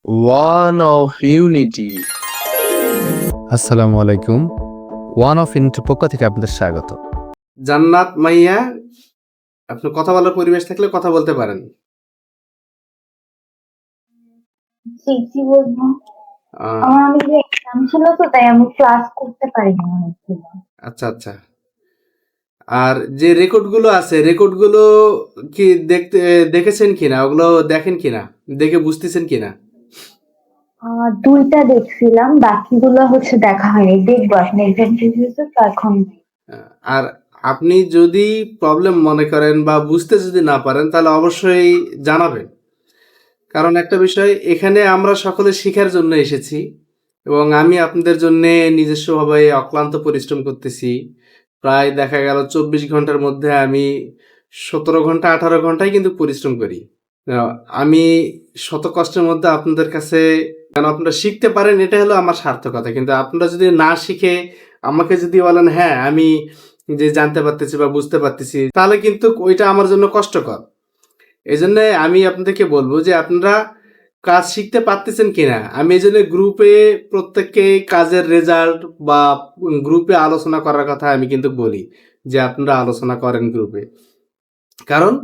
One of Unity. আসসালামু আলাইকুম। One of ইউনিটির পক্ষ থেকে আপনাদের স্বাগত। জান্নাত মাইয়া, আপনি কথা বলার পরিবেশ থাকলে কথা বলতে পারেন। জি বলবো। আহ, আমার অনেক এক্সাম ছিল তো তাই আমি ক্লাস করতে পারিনি অনেকদিন। আচ্ছা। আর যে রেকর্ডগুলো আছে, রেকর্ডগুলো কি দেখেছেন কিনা? ওগুলো দেখেন কিনা, দেখে বুঝতেছেন কিনা? দুইটা দেখছিলাম, বাকিগুলো দেখা হয়নি। দেখবো, এখন এক্সাম শেষ হয়েছে তো এখন। আর আপনি যদি প্রবলেম মনে করেন বা বুঝতে যদি না পারেন তাহলে অবশ্যই জানাবেন। কারণ একটা বিষয়, এখানে আমরা সকলে শিখার জন্য এসেছি এবং আমি আপনাদের জন্য নিজস্বভাবে অক্লান্ত পরিশ্রম করতেছি। প্রায় দেখা গেল 24 ঘন্টার মধ্যে আমি 17 ঘন্টা 18 ঘন্টায় কিন্তু পরিশ্রম করি। আমি শত কষ্টের মধ্যে আপনাদের কাছে যেন আপনারা শিখতে পারেন, এটা হলো আমার সার্থকতা। কিন্তু আপনারা যদি না শিখে আমাকে যদি বলেন হ্যাঁ আমি যে জানতে পারতেছি বা বুঝতে পারতেছি, তাহলে কিন্তু ওইটা আমার জন্য কষ্টকর। এই জন্য আমি আপনাদেরকে বলবো যে আপনারা কাজ শিখতে পারতেছেন কিনা। আমি এই জন্য গ্রুপে প্রত্যেককে কাজের রেজাল্ট বা গ্রুপে আলোচনা করার কথা আমি কিন্তু বলি যে আপনারা আলোচনা করেন গ্রুপে। কারণ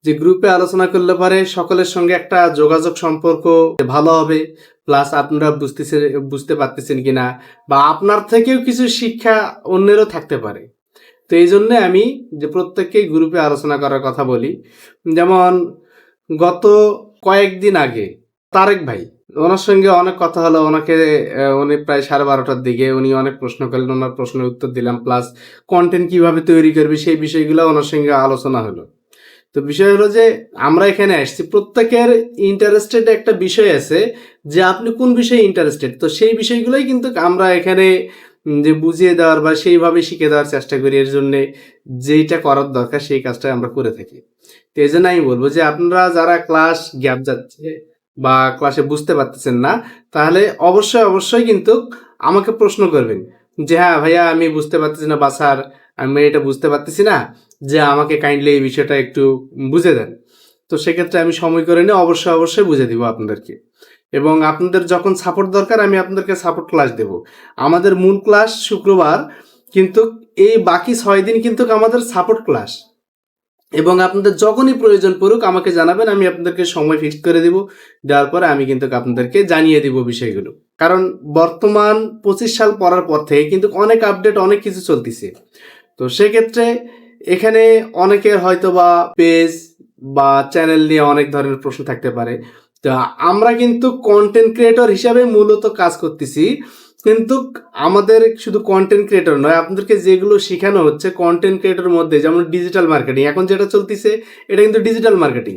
যে গ্রুপে আলোচনা করলে পারে সকলের সঙ্গে একটা যোগাযোগ সম্পর্ক ভালো হবে, প্লাস আপনারা বুঝতে পারতেছেন কিনা বা আপনার থেকেও কিছু শিক্ষা অন্যেরও থাকতে পারে। তো এই জন্যে আমি যে প্রত্যেককেই গ্রুপে আলোচনা করার কথা বলি। যেমন গত কয়েকদিন আগে তারেক ভাই, ওনার সঙ্গে অনেক কথা হলো। উনি প্রায় 12:30টার দিকে উনি অনেক প্রশ্ন করলেন, ওনার প্রশ্নের উত্তর দিলাম, প্লাস কন্টেন্ট কিভাবে তৈরি করবে সেই বিষয়গুলো ওনার সঙ্গে আলোচনা হলো। তো বিষয় হলো যে আমরা এখানে আসছি, প্রত্যেকের ইন্টারেস্টেড একটা বিষয় আছে যে আপনি কোন বিষয়ে ইন্টারেস্টেড, তো সেই বিষয়গুলোই কিন্তু আমরা এখানে যে বুঝিয়ে দেওয়ার বা সেইভাবে শিখে দেওয়ার চেষ্টা করি। এর জন্যে যেইটা করার দরকার সেই কাজটা আমরা করে থাকি। তো এই জন্য আমি বলবো যে আপনারা যারা ক্লাস গ্যাপ যাচ্ছে বা ক্লাসে বুঝতে পারতেছেন না, তাহলে অবশ্যই কিন্তু আমাকে প্রশ্ন করবেন যে হ্যাঁ ভাইয়া আমি বুঝতে পারতেছি না, বা স্যার আমি এটা বুঝতে পারতেছি না, যে আমাকে কাইন্ডলি এই বিষয়টা একটু বুঝে দেন। তো সেক্ষেত্রে আমি সময় করে নিয়ে অবশ্যই বুঝে দিব আপনাদেরকে। এবং আপনাদের যখন সাপোর্ট দরকার আমি আপনাদেরকে সাপোর্ট ক্লাস দেব। আমাদের মূল ক্লাস শুক্রবার, কিন্তু এই বাকি 6 দিন কিন্তু আমাদের সাপোর্ট ক্লাস। এবং আপনাদের যখনই প্রয়োজন পড়ুক আমাকে জানাবেন, আমি আপনাদেরকে সময় ফিক্সড করে দিব। দেওয়ার পরে আমি কিন্তু আপনাদেরকে জানিয়ে দিব বিষয়গুলো। কারণ বর্তমান 25 সাল পড়ার পর থেকে কিন্তু অনেক আপডেট, অনেক কিছু চলতেছে। তো সেক্ষেত্রে এখানে অনেকের হয়তো বা পেজ বা চ্যানেল নিয়ে অনেক ধরনের প্রশ্ন থাকতে পারে। তো আমরা কিন্তু কন্টেন্ট ক্রিয়েটর হিসাবে মূলত কাজ করতেছি। কিন্তু আমাদের শুধু কন্টেন্ট ক্রিয়েটর নয়, আপনাদেরকে যেগুলো শেখানো হচ্ছে কন্টেন্ট ক্রিয়েটরের মধ্যে, যেমন ডিজিটাল মার্কেটিং এখন যেটা চলতেছে, এটা কিন্তু ডিজিটাল মার্কেটিং।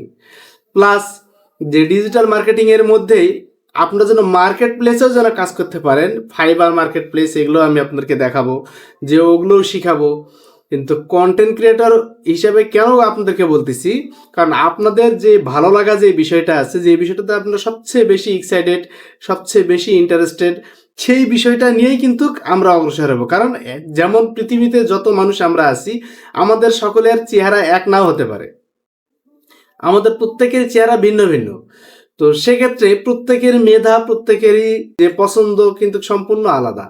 প্লাস যে ডিজিটাল মার্কেটিং এর মধ্যেই আপনারা যেন মার্কেট প্লেসেও যেন কাজ করতে পারেন, ফাইবার মার্কেট প্লেস, এগুলো আমি আপনাদেরকে দেখাবো, যে ওগুলোও শিখাবো। কিন্তু কন্টেন্ট ক্রিয়েটর হিসেবে কেন আপনাদেরকে বলতেছি, কারণ আপনাদের যে ভালো লাগা যে বিষয়টা আছে, যে বিষয়টাতে আপনারা সবচেয়ে বেশি এক্সাইটেড, সবচেয়ে বেশি ইন্টারেস্টেড, সেই বিষয়টা নিয়েই কিন্তু আমরা অগ্রসর হব। কারণ যেমন পৃথিবীতে যত মানুষ আমরা আছি, আমাদের সকলের চেহারা এক নাও হতে পারে, আমাদের প্রত্যেকের চেহারা ভিন্ন ভিন্ন। তো সেক্ষেত্রে প্রত্যেকের মেধা, প্রত্যেকেরই যে পছন্দ কিন্তু সম্পূর্ণ আলাদা।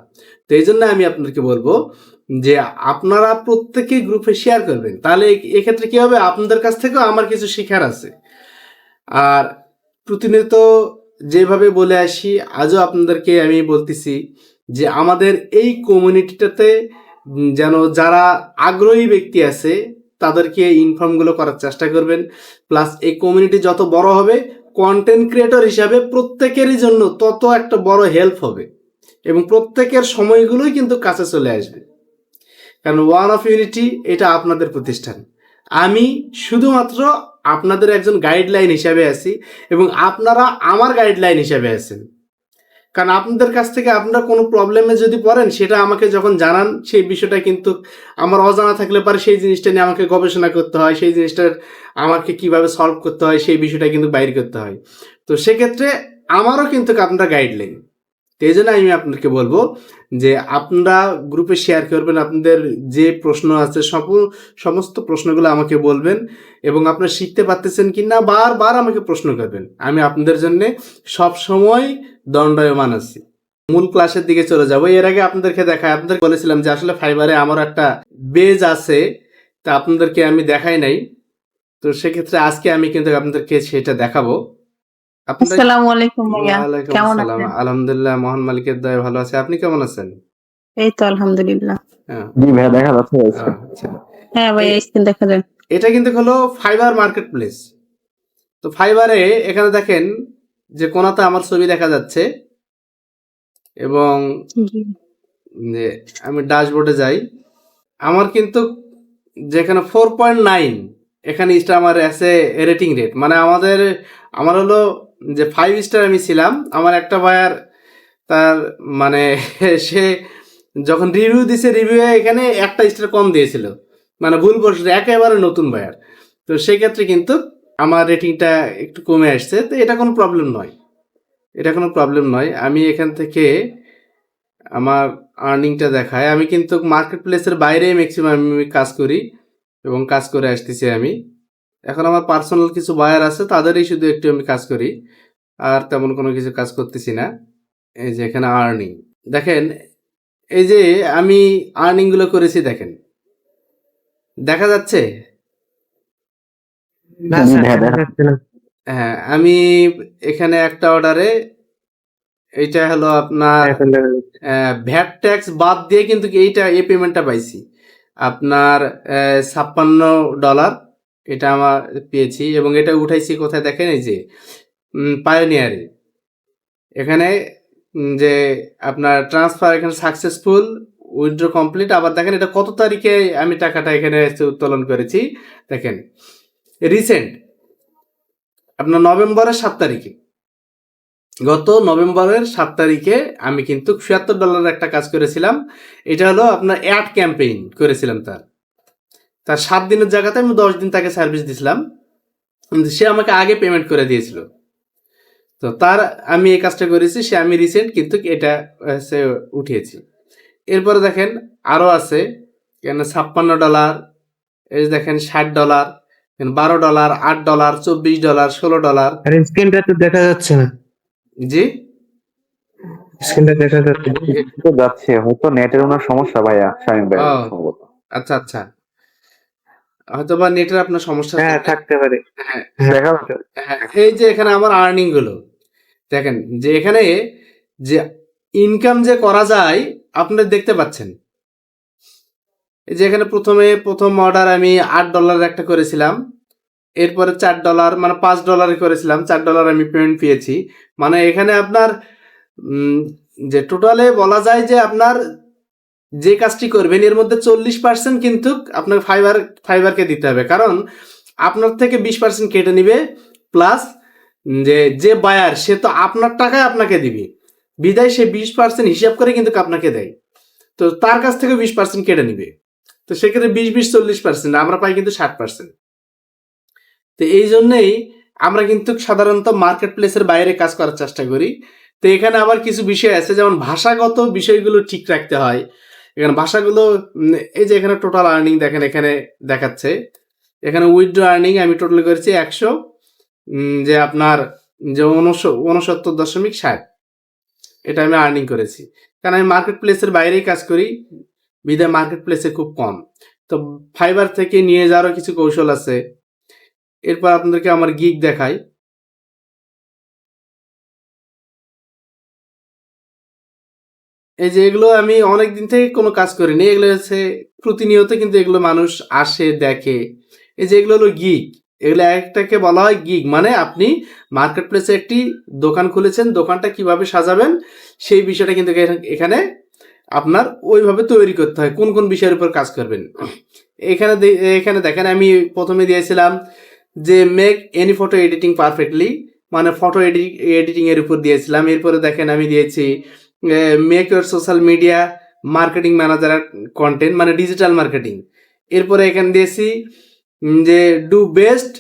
তো এই জন্য আমি আপনাদেরকে বলবো যে আপনারা প্রত্যেকে গ্রুপে শেয়ার করবেন, তাহলে এক্ষেত্রে কি হবে, আপনাদের কাছ থেকেও আমার কিছু শেখার আছে। আর প্রতিনিয়ত যেভাবে বলে আসি, আজও আপনাদেরকে আমি বলতেছি যে আমাদের এই কমিউনিটিটাতে যেন যারা আগ্রহী ব্যক্তি আছে তাদেরকে ইনফর্মগুলো করার চেষ্টা করবেন। প্লাস এই কমিউনিটি যত বড় হবে, কন্টেন্ট ক্রিয়েটর হিসাবে প্রত্যেকেরই জন্য তত একটা বড় হেল্প হবে এবং প্রত্যেকের সময়গুলোই কিন্তু কাছে চলে আসবে। কারণ ওয়ান অফ ইউনিটি এটা আপনাদের প্রতিষ্ঠান, আমি শুধুমাত্র আপনাদের একজন গাইডলাইন হিসাবে আছি এবং আপনারা আমার গাইডলাইন হিসাবে আছেন। কারণ আপনাদের কাছ থেকে আপনারা কোনো প্রবলেমে যদি পড়েন, সেটা আমাকে যখন জানান, সেই বিষয়টা কিন্তু আমার অজানা থাকলে পারে সেই জিনিসটা নিয়ে আমাকে গবেষণা করতে হয়, সেই জিনিসটার আমাকে কিভাবে সলভ করতে হয় সেই বিষয়টা কিন্তু বাইর করতে হয়। তো সেক্ষেত্রে আমারও কিন্তু আপনারা গাইডলাইন। তো এই জন্য আমি আপনাকে বলবো যে আপনারা গ্রুপে শেয়ার করবেন, আপনাদের যে প্রশ্ন আছে সমস্ত প্রশ্নগুলো আমাকে বলবেন, এবং আপনারা শিখতে পারতেছেন কি না বারবার আমাকে প্রশ্ন করবেন। আমি আপনাদের জন্য সব সময় দণ্ডায়মান আছি। মূল ক্লাসের দিকে চলে যাব। এর আগে আপনাদেরকে আপনাদের বলেছিলাম যে আসলে ফাইবারে আমার একটা বেজ আছে, তা আপনাদেরকে আমি দেখাই নাই। তো সেক্ষেত্রে আজকে আমি কিন্তু আপনাদেরকে সেটা দেখাবো। আপনাদের আসসালামু আলাইকুম ভাইয়া, ওয়ালাইকুম কেমন আসসালাম। আছেন? আলহামদুলিল্লাহ, মহান মালিকের দয়ায় ভালো আছে। আপনি কেমন আছেন? এই তো আলহামদুলিল্লাহ। হ্যাঁ, জি ভাইয়া দেখা যাচ্ছে। আচ্ছা। হ্যাঁ ভাইয়া, স্ক্রিন দেখা যায়। এটা কিন্তু হলো ফাইবার মার্কেট প্লেস। তো ফাইবারে এখানে দেখেন যে কোনাতে আমার ছবি দেখা যাচ্ছে, এবং জি। যে আমি ড্যাশবোর্ডে যাই, আমার কিন্তু যেখানে 4.9 এখানে স্টার আমার আছে রেটিং রেট। মানে আমার হলো যে 5 স্টার আমি ছিলাম। আমার একটা ভাইয়ার তার মানে সে যখন রিভিউ দিছে, রিভিউয়ে এখানে একটা স্টার কম দিয়েছিল, মানে ভুল বসে একেবারে নতুন বায়ার। তো সেক্ষেত্রে কিন্তু আমার রেটিংটা একটু কমে আসছে। তো এটা কোনো প্রবলেম নয়, এটা কোনো প্রবলেম নয়। আমি এখান থেকে আমার আর্নিংটা দেখায়। আমি কিন্তু মার্কেট প্লেসের বাইরে ম্যাক্সিমাম আমি কাজ করি এবং কাজ করে আসতেছি আমি। এখন আমার পার্সোনাল কিছু বায়ার আছে, তাদেরই শুধু একটু আমি কাজ করি, আর তেমন কোনো কিছু কাজ করতেছি না। এই যে এখানে আর্নিং দেখেন, এই যে আমি আর্নিংগুলো করেছি দেখেন, দেখা যাচ্ছে? হ্যাঁ, আমি এখানে একটা অর্ডারে এইটা হলো আপনার ভ্যাট ট্যাক্স বাদ দিয়ে কিন্তু এই পেমেন্টটা পাইছি আপনার $56। এটা আমার পেয়েছি, এবং এটা উঠাইছি কোথায় দেখেন, এই যে পায়োনিয়ারে। এখানে যে আপনার ট্রান্সফার এখানে সাকসেসফুল, উইথড্র কমপ্লিট। আবার দেখেন এটা কত তারিখে আমি টাকাটা এখানে উত্তোলন করেছি দেখেন, রিসেন্ট আপনার নভেম্বরের 7 তারিখে, গত নভেম্বরের 7 তারিখে আমি কিন্তু $76 একটা কাজ করেছিলাম। এটা হলো আপনার অ্যাড ক্যাম্পেইন করেছিলাম। তার 7 দিনের জায়গাতে আমি 10 দিন তাকে সার্ভিস দিয়েছিলাম, কিন্তু সে আমাকে আগে পেমেন্ট করে দিয়েছিল। তো তার আমি এই কাজটা করেছি, আমি রিসেন্ট কিন্তু এটা সে উঠিয়েছি। এরপরে দেখেন আরও আছে, এখানে $56, এই দেখেন $60, $12, $8, $24, $16। স্ক্রিনটা তো দেখা যাচ্ছে না। জি, স্ক্রিনটা দেখা যাচ্ছে তো যাচ্ছে, হয়তো নেটের ওনার সমস্যা ভাইয়া, শামীম ভাই ও। সম্ভবত। আচ্ছা আচ্ছা, হয়তো বা নেটের আপনার সমস্যা হ্যাঁ থাকবে। থাকতে পারে। হ্যাঁ দেখা যাচ্ছে। হ্যাঁ, এই যে এখানে আমার আর্নিং গুলো দেখেন, যে এখানে যে ইনকাম যে করা যায় আপনারা দেখতে পাচ্ছেন। এই যে এখানে প্রথম অর্ডার আমি $8 একটা করেছিলাম, এরপরে $4 মানে $5 করেছিলাম, $4 আমি পেমেন্ট পেয়েছি। মানে এখানে আপনার যে টোটালে বলা যায় যে আপনার যে কাজটি করবেন এর মধ্যে 40% কিন্তু আপনার ফাইবারকে দিতে হবে, কারণ আপনার থেকে 20% কেটে নিবে, প্লাস যে বায়ার সে তো আপনার টাকায় আপনাকে দিবে, বিদায় সে 20% হিসাব করে কিন্তু আপনাকে দেয়। তো তার কাছ থেকে 20% কেটে নিবে। তো সেক্ষেত্রে 20-20-40% আমরা পাই কিন্তু 60%। তো এই জন্যই আমরা কিন্তু সাধারণত মার্কেট প্লেসের বাইরে কাজ করার চেষ্টা করি। তো এখানে আবার কিছু বিষয় আছে, যেমন ভাষাগত বিষয়গুলো ঠিক রাখতে হয়। এখানে ভাষাগুলো এই যে এখানে টোটাল আর্নিং দেখেন, এখানে দেখাচ্ছে এখানে উইথড্র আর্নিং আমি টোটাল করেছি 100, যে আপনার যে 69.60 এটা আমি আর্নিং করেছি, কারণ আমি মার্কেট প্লেসের বাইরেই কাজ করি, বিদায় মার্কেট প্লেসে খুব কম। তো ফাইবার থেকে নিয়ে যাওয়ারও কিছু কৌশল আছে। এরপর আপনাদেরকে আমার গিগ দেখাই। এই যে এগুলো আমি অনেক দিন থেকে কোনো কাজ করিনি, এগুলো হচ্ছে প্রতিনিয়ত কিন্তু এগুলো মানুষ আসে দেখে। এই যে এগুলো হলো গিগ, এগুলো একটাকে বলা হয় গিগ। মানে আপনি মার্কেট প্লেসে একটি দোকান খুলেছেন, দোকানটা কিভাবে সাজাবেন সেই বিষয়টা কিন্তু এখানে আপনার ওইভাবে তৈরি করতে হয়, কোন কোন বিষয়ের উপর কাজ করবেন। এখানে দেখেন আমি প্রথমে দিয়েছিলাম যে make any photo editing perfectly, মানে ফটো এডিটিং এর উপর দিয়েছিলাম। এরপরে দেখেন আমি দিয়েছি make your social media marketing manager content, মানে ডিজিটাল মার্কেটিং। এরপরে এখানে দিয়েছি যে do best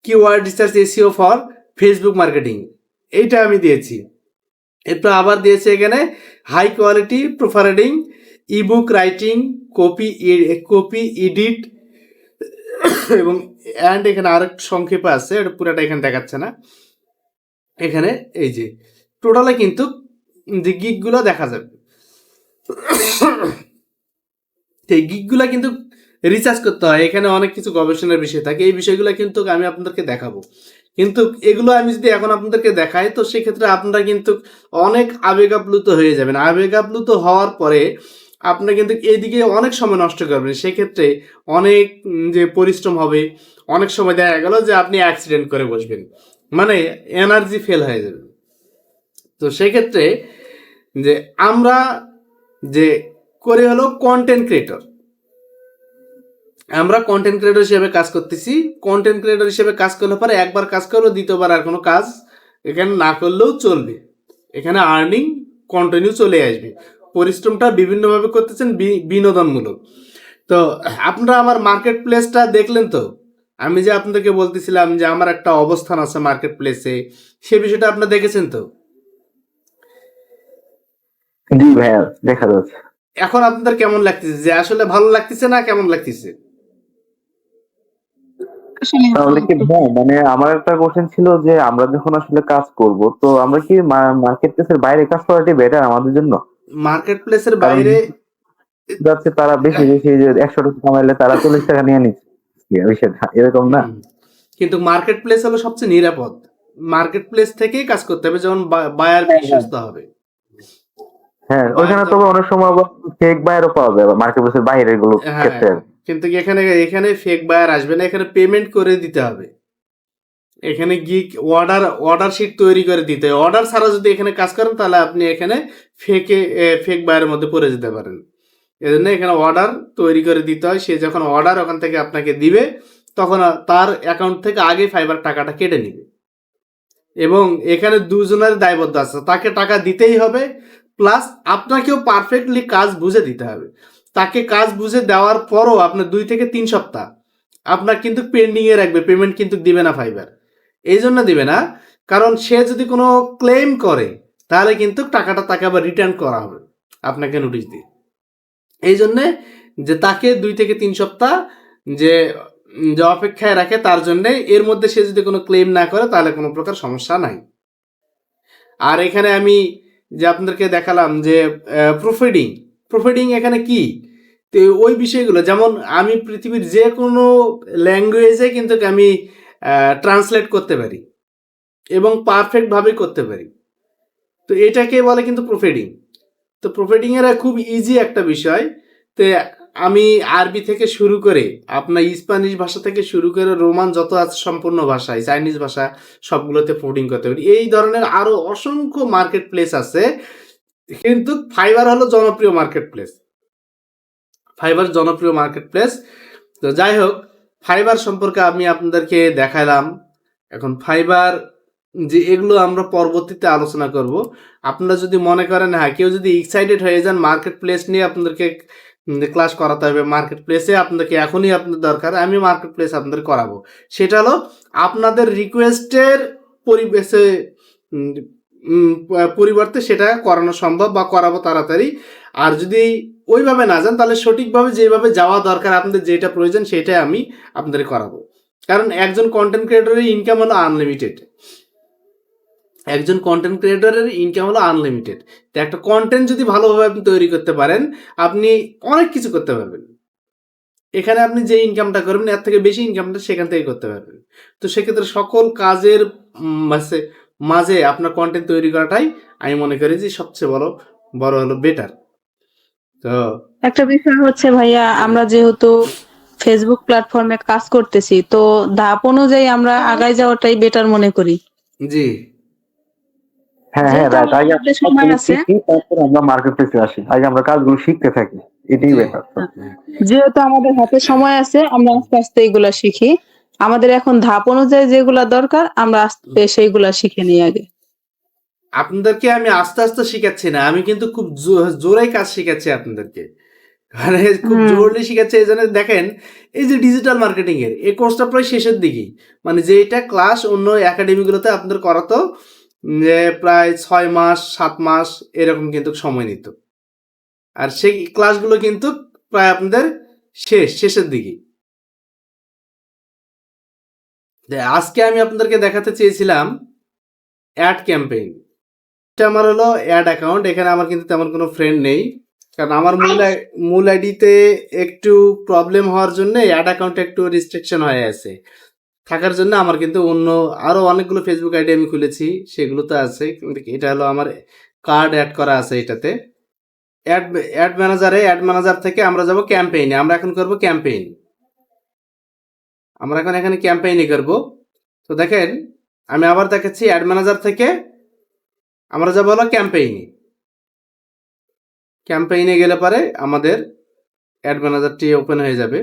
keyword research SEO for Facebook marketing, এইটা আমি দিয়েছি। এরপর আবার দিয়েছে এখানে high quality providing, ebook writing, copy edit এবং অ্যান্ড এখানে আরেক সংক্ষেপে আছে, এটা পুরোটা এখানে দেখাচ্ছে না। এখানে এই যে টোটালে কিন্তু যে গিগগুলো দেখা যাবে, এই গিগগুলো কিন্তু রিচার্জ করতে হয়। এখানে অনেক কিছু গবেষণার বিষয় থাকে, এই বিষয়গুলো কিন্তু আমি আপনাদেরকে দেখাবো। কিন্তু এগুলো আমি যদি এখন আপনাদেরকে দেখাই তো সেক্ষেত্রে আপনারা কিন্তু অনেক আবেগাপ্লুত হয়ে যাবেন। আবেগাপ্লুত হওয়ার পরে আপনারা কিন্তু এদিকে অনেক সময় নষ্ট করবেন, সেক্ষেত্রে অনেক যে পরিশ্রম হবে, অনেক সময় দেখা গেল যে আপনি অ্যাক্সিডেন্ট করে বসবেন, মানে এনার্জি ফেল হয়ে যাবে। তো সেক্ষেত্রে যে আমরা যে করে হলো কন্টেন্ট ক্রিয়েটর, আমরা কন্টেন্ট ক্রিয়েটর হিসেবে কাজ করতেছি। কন্টেন্ট ক্রিয়েটর হিসেবে কাজ করলে পরে একবার কাজ করলো, দ্বিতীয়বার আর কোনো কাজ এখানে না করলেও চলবে। এখানে আর্নিং কন্টিনিউ চলে আসবে। পরিশ্রমটা বিভিন্নভাবে করতেছেন, বিনোদনমূলক। তো আপনারা আমার মার্কেট প্লেসটা দেখলেন তো, আমি যে আপনাদেরকে বলতেছিলাম যে আমার একটা অবস্থান আছে মার্কেট প্লেসে, সে বিষয়টা আপনারা দেখেছেন তো? জি ভাইয়া, দেখা যাচ্ছে। এখন আপনাদের কেমন লাগতেছে, যে আসলে ভালো লাগতেছে না কেমন লাগতেছে? আসলে তাহলে কি ভাই, মানে আমার একটা কোশ্চেন ছিল যে আমরা যখন আসলে কাজ করব তো আমরা কি মার্কেট প্লেসের বাইরে কাজ করাটাই বেটার আমাদের জন্য? মার্কেট প্লেসের কারণ বাইরে যাচ্ছে তারা বেশি বেশি যে 100 টাকা কামাইলে তারা 40 টাকা নিয়ে নিচ্ছে, বিষয়টা এরকম না? কিন্তু মার্কেট প্লেস হলো সবচেয়ে নিরাপদ। মার্কেট প্লেস থেকেই কাজ করতে হবে, যেমন বায়ার বিশ্বস্ত হবে। হ্যাঁ, ওইখানে তবে অনেক সময় আবার ফেক বায়ারও পাওয়া যায় মার্কেট প্লেসের বাইরে গুলো হ্যাঁ, ক্ষেত্রে। কিন্তু এখানে ফেক বায়ার আসবে না, এখানে পেমেন্ট করে দিতে হবে। এখানে গিক অর্ডার শিট তৈরি করে দিতে হয়। অর্ডার ছাড়া যদি এখানে কাজ করেন তাহলে আপনি এখানে ফেক বায়ারের মধ্যে পড়ে যেতে পারেন। এজন্য এখানে অর্ডার তৈরি করে দিতে হয়। সে যখন অর্ডার ওখান থেকে আপনাকে দিবে তখন তার অ্যাকাউন্ট থেকে আগে ফাইবার টাকাটা কেটে নিবে, এবং এখানে দুজনের দায়বদ্ধ আছে, তাকে টাকা দিতেই হবে, প্লাস আপনাকেও পারফেক্টলি কাজ বুঝে দিতে হবে। তাকে কাজ বুঝে দেওয়ার পরও আপনার 2 থেকে 3 সপ্তাহ আপনার কিন্তু পেন্ডিংয়ে রাখবে, পেমেন্ট কিন্তু দিবে না ফাইবার। এই জন্য দিবে না, কারণ সে যদি কোনো ক্লেম করে তাহলে কিন্তু টাকাটা তাকে আবার রিটার্ন করা হবে আপনাকে নোটিশ দিয়ে। এই জন্যে যে তাকে 2 থেকে 3 সপ্তাহ যে যে অপেক্ষায় রাখে, তার জন্যে এর মধ্যে সে যদি কোনো ক্লেম না করে তাহলে কোনো প্রকার সমস্যা নাই। আর এখানে আমি যে আপনাদেরকে দেখালাম যে প্রোফাইডিং এখানে কি, তো ওই বিষয়গুলো যেমন আমি পৃথিবীর যে কোনো ল্যাঙ্গুয়েজে কিন্তু আমি ট্রান্সলেট করতে পারি এবং পারফেক্টভাবে করতে পারি। তো এটাকে বলে কিন্তু প্রোফাইডিং। তো প্রোফাইডিংয়ের খুব ইজি একটা বিষয়। তো আমি আরবি থেকে শুরু করে আপনার স্প্যানিশ ভাষা থেকে শুরু করে রোমান যত আছে সম্পূর্ণ ভাষায়, চাইনিজ ভাষা সবগুলোতে প্রোফাইডিং করতে পারি। এই ধরনের আরও অসংখ্য মার্কেট প্লেস আছে, কিন্তু ফাইবার হলো জনপ্রিয় মার্কেট প্লেস। তো যাই হোক, ফাইবার সম্পর্কে আমি আপনাদেরকে দেখালাম। এখন ফাইবার যে এগুলো আমরা পরবর্তীতে আলোচনা করব। আপনারা যদি মনে করেন হ্যাঁ কেউ যদি এক্সাইটেড হয়ে যান মার্কেট প্লেস নিয়ে আপনাদেরকে ক্লাস করাতে হবে, মার্কেট প্লেসে আপনাদেরকে এখনই আপনাদের দরকার, আমি মার্কেট প্লেস আপনাদের করাবো। সেটা হলো আপনাদের রিকোয়েস্টের পরিবেশে পরিবর্তে সেটা করানো সম্ভব বা করাবো তাড়াতাড়ি। আর যদি ওইভাবে না যান তাহলে সঠিকভাবে যেভাবে যাওয়া দরকার, আপনাদের যেটা প্রয়োজন সেটাই আমি আপনাদের করাবো। কারণ একজন কন্টেন্ট ক্রিয়েটরের ইনকাম হলো আনলিমিটেড। তো একটা কন্টেন্ট যদি ভালোভাবে আপনি তৈরি করতে পারেন আপনি অনেক কিছু করতে পারবেন। এখানে আপনি যে ইনকামটা করবেন এর থেকে বেশি ইনকামটা সেখান থেকে করতে পারবেন। তো সেক্ষেত্রে সকল কাজের মাঝে আপনার কন্টেন্ট তৈরি করাটাই আমি মনে করি যে সবচেয়ে বড় হলো বেটার। তো একটা বিষয় হচ্ছে ভাইয়া, আমরা যেহেতু ফেসবুক প্ল্যাটফর্মে কাজ করতেছি, তো ধাপ অনুযায়ী আমরা আগায় যাওয়াটাই বেটার মনে করি। জি হ্যাঁ, যেহেতু রাইট। আগে আমাদের আমরা সময় কাজগুলো আছে, শিখি, তারপর আমরা মার্কেট প্লেসে আসি। আগে আমরা কাজগুলো শিখতে থাকি, এটাই বেটার। যেহেতু আমাদের হাতে সময় আছে আমরা আস্তে আস্তে এগুলা শিখি। আমাদের এখন ধাপ অনুযায়ী যেগুলা দরকার আমরা আস্তে সেইগুলা শিখে নিই আগে। আপনাদেরকে আমি আস্তে আস্তে শিখাচ্ছি না, আমি কিন্তু খুব জোরে কাজ শিখাচ্ছি আপনাদেরকে, মানে খুব জোরলি শিখাচ্ছি। এই জন্য দেখেন এই যে ডিজিটাল মার্কেটিং এর এই কোর্সটা প্রায় শেষের দিকেই, মানে যেটা ক্লাস অন্য একাডেমিগুলোতে আপনাদের করাতো যে প্রায় 6 মাস 7 মাস এরকম কিন্তু সময় নিত। আর সেই ক্লাসগুলো কিন্তু প্রায় আপনাদের শেষের দিকে। আজকে আমি আপনাদেরকে দেখাতে চেয়েছিলাম অ্যাড ক্যাম্পেইন। এটা আমার হলো অ্যাড অ্যাকাউন্ট। এখানে আমার কিন্তু তেমন কোনো ফ্রেন্ড নেই, কারণ আমার মূল আইডিতে একটু প্রবলেম হওয়ার জন্য অ্যাড অ্যাকাউন্টে একটু রিস্ট্রিকশন হয়ে আছে থাকার জন্য আমার কিন্তু অন্য আরও অনেকগুলো ফেসবুক আইডি আমি খুলেছি, সেগুলো তো আছে, কিন্তু এটা হলো আমার কার্ড অ্যাড করা আছে এটাতে। অ্যাড ম্যানেজার থেকে আমরা যাব ক্যাম্পেইনে। আমরা এখন করব ক্যাম্পেইন। আমরা এখন এখানে ক্যাম্পেইনে করব। তো দেখেন আমি আবার দেখাচ্ছি, অ্যাড ম্যানেজার থেকে আমরা যাব হলো ক্যাম্পেইনে। ক্যাম্পেইনে গেলে পরে আমাদের অ্যাড ম্যানেজারটি ওপেন হয়ে যাবে।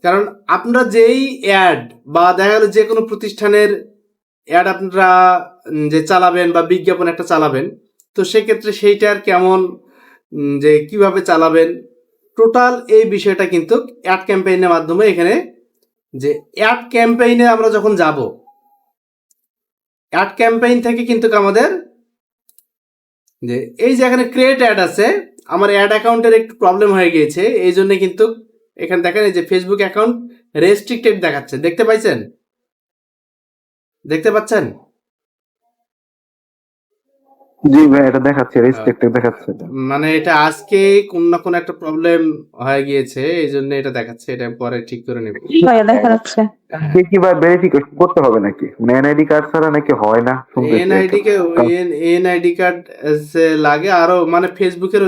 কারণ আপনারা যেই অ্যাড বা দেখা গেল যে কোনো প্রতিষ্ঠানের অ্যাড আপনারা যে চালাবেন বা বিজ্ঞাপন একটা চালাবেন, তো সেক্ষেত্রে সেইটার কেমন যে কিভাবে চালাবেন টোটাল এই বিষয়টা কিন্তু অ্যাড ক্যাম্পেইনের মাধ্যমে এখানে যে অ্যাড ক্যাম্পেইনে আমরা যখন যাব, অ্যাড ক্যাম্পেইন থেকে কিন্তু আমাদের যে এই যে এখানে ক্রিয়েট অ্যাড আছে, আমার অ্যাড অ্যাকাউন্টের একটু প্রবলেম হয়ে গিয়েছে, এই জন্য কিন্তু এখানে দেখেন এই যে ফেসবুক অ্যাকাউন্ট রেস্ট্রিক্টেড দেখাচ্ছে। দেখতে পাচ্ছেন? জি ভাই, এটা দেখাচ্ছে রেস্ট্রিক্টেড দেখাচ্ছে। মানে এটা আজকে কোন না কোন একটা প্রবলেম হয়ে গিয়েছে, এই জন্য এটা দেখাচ্ছে। এটা পরে ঠিক করে নেব। ভাইয়া দেখা যাচ্ছে। কি ভাই ভেরিফিকেশন করতে হবে নাকি? মানে এনআইডি কার্ড ছাড়া নাকি হয় না? এনআইডি কার্ড লাগে। আরো মানে ফেসবুকের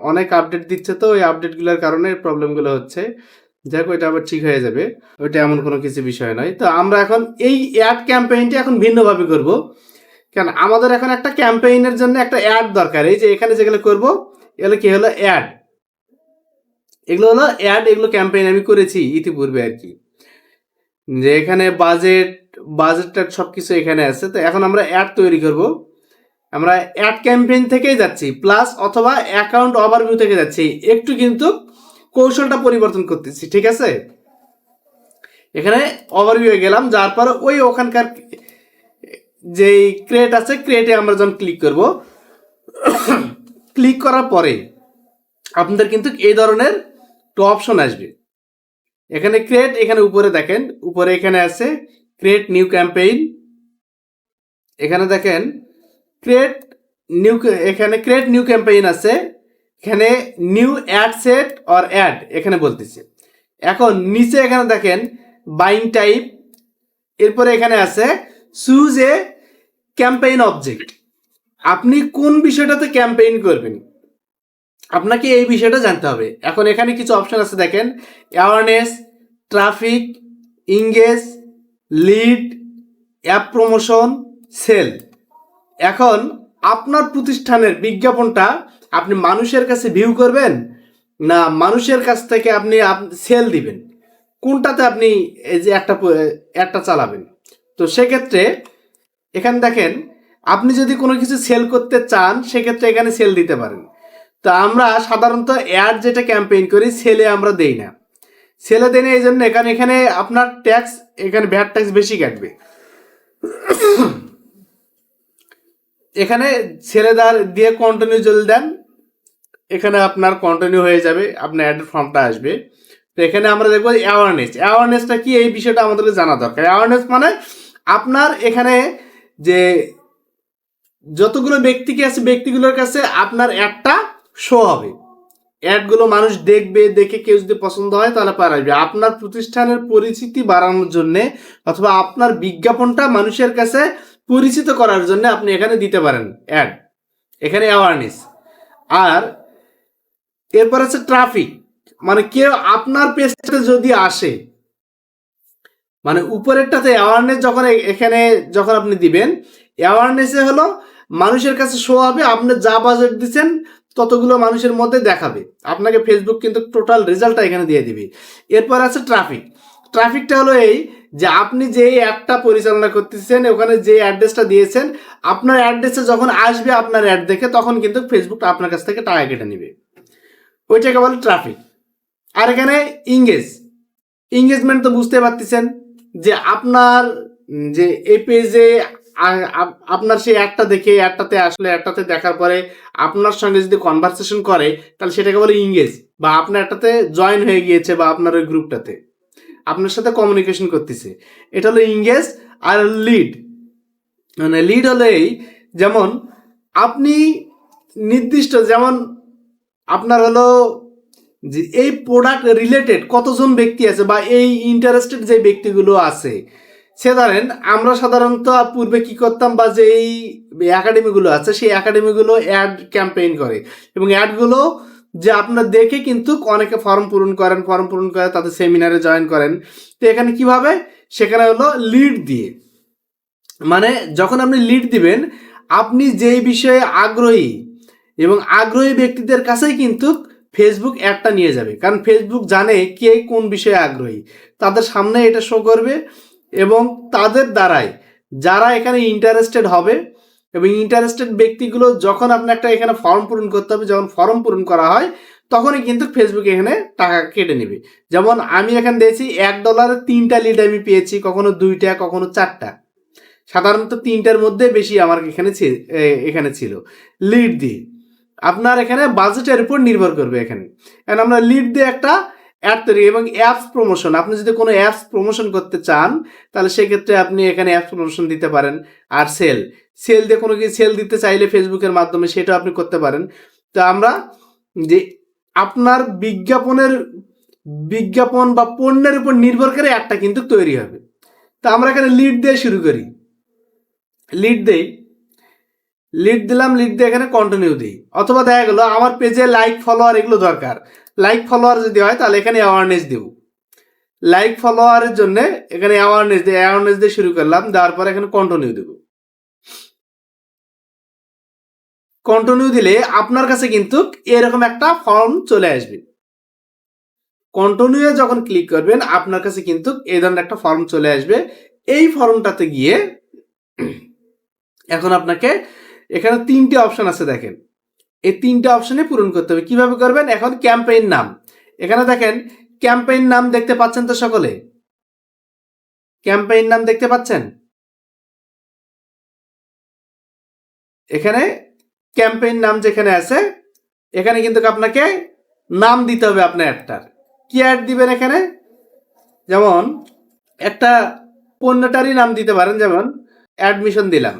অনেক আপডেট দিচ্ছে, তো ওই আপডেটগুলোর কারণে প্রবলেমগুলো হচ্ছে। যাক, ওইটা আবার ঠিক হয়ে যাবে, ওইটা এমন কোনো কিছু বিষয় নয়। তো আমরা এখন এই অ্যাড ক্যাম্পেইনটা এখন ভিন্নভাবে করব। কেন আমাদের এখন একটা ক্যাম্পেইনের জন্য একটা অ্যাড দরকার। এই যে এখানে যেগুলো করব এগুলো কি হলো অ্যাড, এগুলো হলো অ্যাড, এগুলো ক্যাম্পেইন আমি করেছি ইতিপূর্বে আর কি। যে এখানে বাজেটটা সবকিছু এখানে আছে। তো এখন আমরা অ্যাড তৈরি করব। আমরা অ্যাড ক্যাম্পেইন থেকেই যাচ্ছি, প্লাস অথবা অ্যাকাউন্ট ওভারভিউ থেকে যাচ্ছি, একটু কিন্তু কৌশলটা পরিবর্তন করতেছি, ঠিক আছে? এখানে ওভারভিউ গেলাম, যার পর ওখানকার যেই ক্রিয়েট আছে ক্রিয়েটে আমরা যখন ক্লিক করব, ক্লিক করার পরে আপনাদের কিন্তু এই ধরনের টু অপশন আসবে। এখানে ক্রিয়েট, এখানে উপরে দেখেন, উপরে এখানে আছে ক্রিয়েট নিউ ক্যাম্পেইন। এখানে দেখেন এখানে ক্রিয়েট নিউ ক্যাম্পেইন আছে, এখানে new ad set or ad এখানে বলতেছে। এখন নিচে এখানে দেখেন বাইং টাইপ, এরপরে এখানে আছে চুজ এ ক্যাম্পেইন অবজেক্ট। আপনি কোন বিষয়টাতে ক্যাম্পেইন করবেন, আপনাকে এই বিষয়টা জানতে হবে। এখন এখানে কিছু অপশন আছে দেখেন, awareness, traffic, engage, lead, app promotion, sale. এখন আপনার প্রতিষ্ঠানের বিজ্ঞাপনটা আপনি মানুষের কাছে ভিউ করবেন না মানুষের কাছ থেকে আপনি সেল দিবেন, কোনটাতে আপনি এই যে একটা চালাবেন। তো সেক্ষেত্রে এখানে দেখেন আপনি যদি কোনো কিছু সেল করতে চান সেক্ষেত্রে এখানে সেল দিতে পারেন। তো আমরা সাধারণত অ্যাড যেটা ক্যাম্পেইন করি সেলে আমরা দেই না, সেলে দেই না এই জন্য এখানে আপনার ট্যাক্স, এখানে ভ্যাট ট্যাক্স বেশি কাটবে। এখানে ছেলেদার দিয়ে কন্টিনিউ যদি দেন, এখানে আপনার কন্টিনিউ হয়ে যাবে, আপনার অ্যাডের ফর্মটা আসবে। তো এখানে আমরা দেখবো অ্যাওয়ারনেসটা কি, এই বিষয়টা আমাদেরকে জানা দরকার। অ্যাওয়ারনেস মানে আপনার এখানে যে যতগুলো ব্যক্তিকে আছে ব্যক্তিগুলোর কাছে আপনার অ্যাডটা শো হবে, অ্যাডগুলো মানুষ দেখবে, দেখে কেউ যদি পছন্দ হয় তাহলে পার আসবে। আপনার প্রতিষ্ঠানের পরিচিতি বাড়ানোর জন্যে অথবা আপনার বিজ্ঞাপনটা মানুষের কাছে পরিচিত করার জন্য আপনি এখানে দিতে পারেন অ্যাড, এখানে অ্যাওয়ারনেস। আর এরপর আছে ট্রাফিক, মানে কেউ আপনার পেজটাতে যদি আসে, মানে উপরেরটাতে অ্যাওয়ারনেস যখন আপনি দিবেন, অ্যাওয়ারনেসে হলো মানুষের কাছে শো হবে, আপনি যা বাজেট দিচ্ছেন ততগুলো মানুষের মধ্যে দেখাবে, আপনাকে ফেসবুক কিন্তু টোটাল রেজাল্টটা এখানে দিয়ে দিবে। এরপর আছে ট্রাফিকটা হলো এই যে আপনি যে অ্যাডটা পরিচালনা করতেছেন ওখানে যে অ্যাড্রেসটা দিয়েছেন, আপনার অ্যাড্রেসে যখন আসবে আপনার অ্যাড দেখে তখন কিন্তু ফেসবুক আপনার কাছ থেকে টাকা কেটে নেবে, ওইটাকে বলে ট্রাফিক। আর এখানে এঙ্গেজমেন্ট তো বুঝতে পারতেছেন যে আপনার যে এই পেজে আপনার সেই অ্যাডটা দেখে অ্যাডটাতে আসলে অ্যাডটাতে দেখার পরে আপনার সঙ্গে যদি কনভারসেশন করে তাহলে সেটাকে বলে ইংগেজ, বা আপনার একটাতে জয়েন হয়ে গিয়েছে বা আপনার ওই গ্রুপটাতে আপনার সাথে কমিউনিকেশন করতেছে, এটা হলো ইংগেজ। আর লিড, মানে লিড হলো এই, যেমন আপনি নির্দিষ্ট, যেমন আপনার হলো যে এই প্রোডাক্ট রিলেটেড কতজন ব্যক্তি আছে বা এই ইন্টারেস্টেড যে ব্যক্তিগুলো আছে, সে ধরেন আমরা সাধারণত পূর্বে কি করতাম, বা যে এই একাডেমিগুলো আছে সেই একাডেমিগুলো অ্যাড ক্যাম্পেইন করে, এবং অ্যাডগুলো যে আপনারা দেখে কিন্তু অনেকে ফর্ম পূরণ করে তাদের সেমিনারে জয়েন করেন। তো এখানে কিভাবে, সেখানে হলো লিড দিয়ে, মানে যখন আপনি লিড দিবেন আপনি যেই বিষয়ে আগ্রহী এবং আগ্রহী ব্যক্তিদের কাছেই কিন্তু ফেসবুক অ্যাডটা নিয়ে যাবে, কারণ ফেসবুক জানে কে কোন বিষয়ে আগ্রহী, তাদের সামনে এটা শো করবে, এবং তাদের দ্বারাই যারা এখানে ইন্টারেস্টেড হবে, এবং ইন্টারেস্টেড ব্যক্তিগুলো যখন আপনি একটা এখানে ফর্ম পূরণ করতে হবে, যখন ফর্ম পূরণ করা হয় তখনই কিন্তু ফেসবুক এখানে টাকা কেটে নেবে। যেমন আমি এখানে দিয়েছি $1 3টা লিড আমি পেয়েছি, কখনো 2টা কখনো 4টা, সাধারণত 3টার মধ্যে বেশি আমার এখানে ছিল লিড দিয়ে। আপনার এখানে বাজেটের উপর নির্ভর করবে এখানে, কারণ আমরা লিড দিয়ে একটা অ্যাড তৈরি, এবং অ্যাপস প্রমোশন, আপনি যদি কোনো অ্যাপস প্রমোশন করতে চান তাহলে সেক্ষেত্রে আপনি এখানে অ্যাপস প্রমোশন দিতে পারেন। আর সেল দিয়ে কোনো কিছু সেল দিতে চাইলে ফেসবুকের মাধ্যমে সেটাও আপনি করতে পারেন। তো আমরা যে আপনার বিজ্ঞাপন বা পণ্যের উপর নির্ভর করে অ্যাডটা কিন্তু তৈরি হবে। তো আমরা এখানে লিড দিয়ে শুরু করি, লিড দিলাম, লিড দিয়ে এখানে কন্টিনিউ দিই, অথবা দেখা গেলো আমার পেজে লাইক ফলোয়ার এগুলো দরকার, লাইক ফলোয়ার যদি হয় তাহলে এখানে অ্যাওয়ারনেস দেব, লাইক ফলোয়ারের জন্য এখানে অ্যাওয়ারনেস দিয়ে শুরু করলাম, দেওয়ার পর এখানে কন্টিনিউ দেব। কন্টিনিউ দিলে আপনার কাছে কিন্তু এরকম একটা ফর্ম চলে আসবে। কন্টিনিউ যখন ক্লিক করবেন আপনার কাছে কিন্তু এই ধরনের একটা ফর্ম চলে আসবে। এই ফর্মটাতে গিয়ে এখন আপনাকে এখানে 3টে অপশন আছে, দেখেন এই 3টে অপশনে পূরণ করতে হবে। কিভাবে করবেন, এখন ক্যাম্পেইন নাম, এখানে দেখেন ক্যাম্পেইন নাম দেখতে পাচ্ছেন তো সকলে, ক্যাম্পেইন নাম দেখতে পাচ্ছেন, এখানে ক্যাম্পেইন নাম যেখানে আছে এখানে কিন্তু আপনাকে নাম দিতে হবে আপনার অ্যাডটার। কি অ্যাড দিবেন এখানে, যেমন একটা পণ্যটারই নাম দিতে পারেন, যেমন অ্যাডমিশন দিলাম,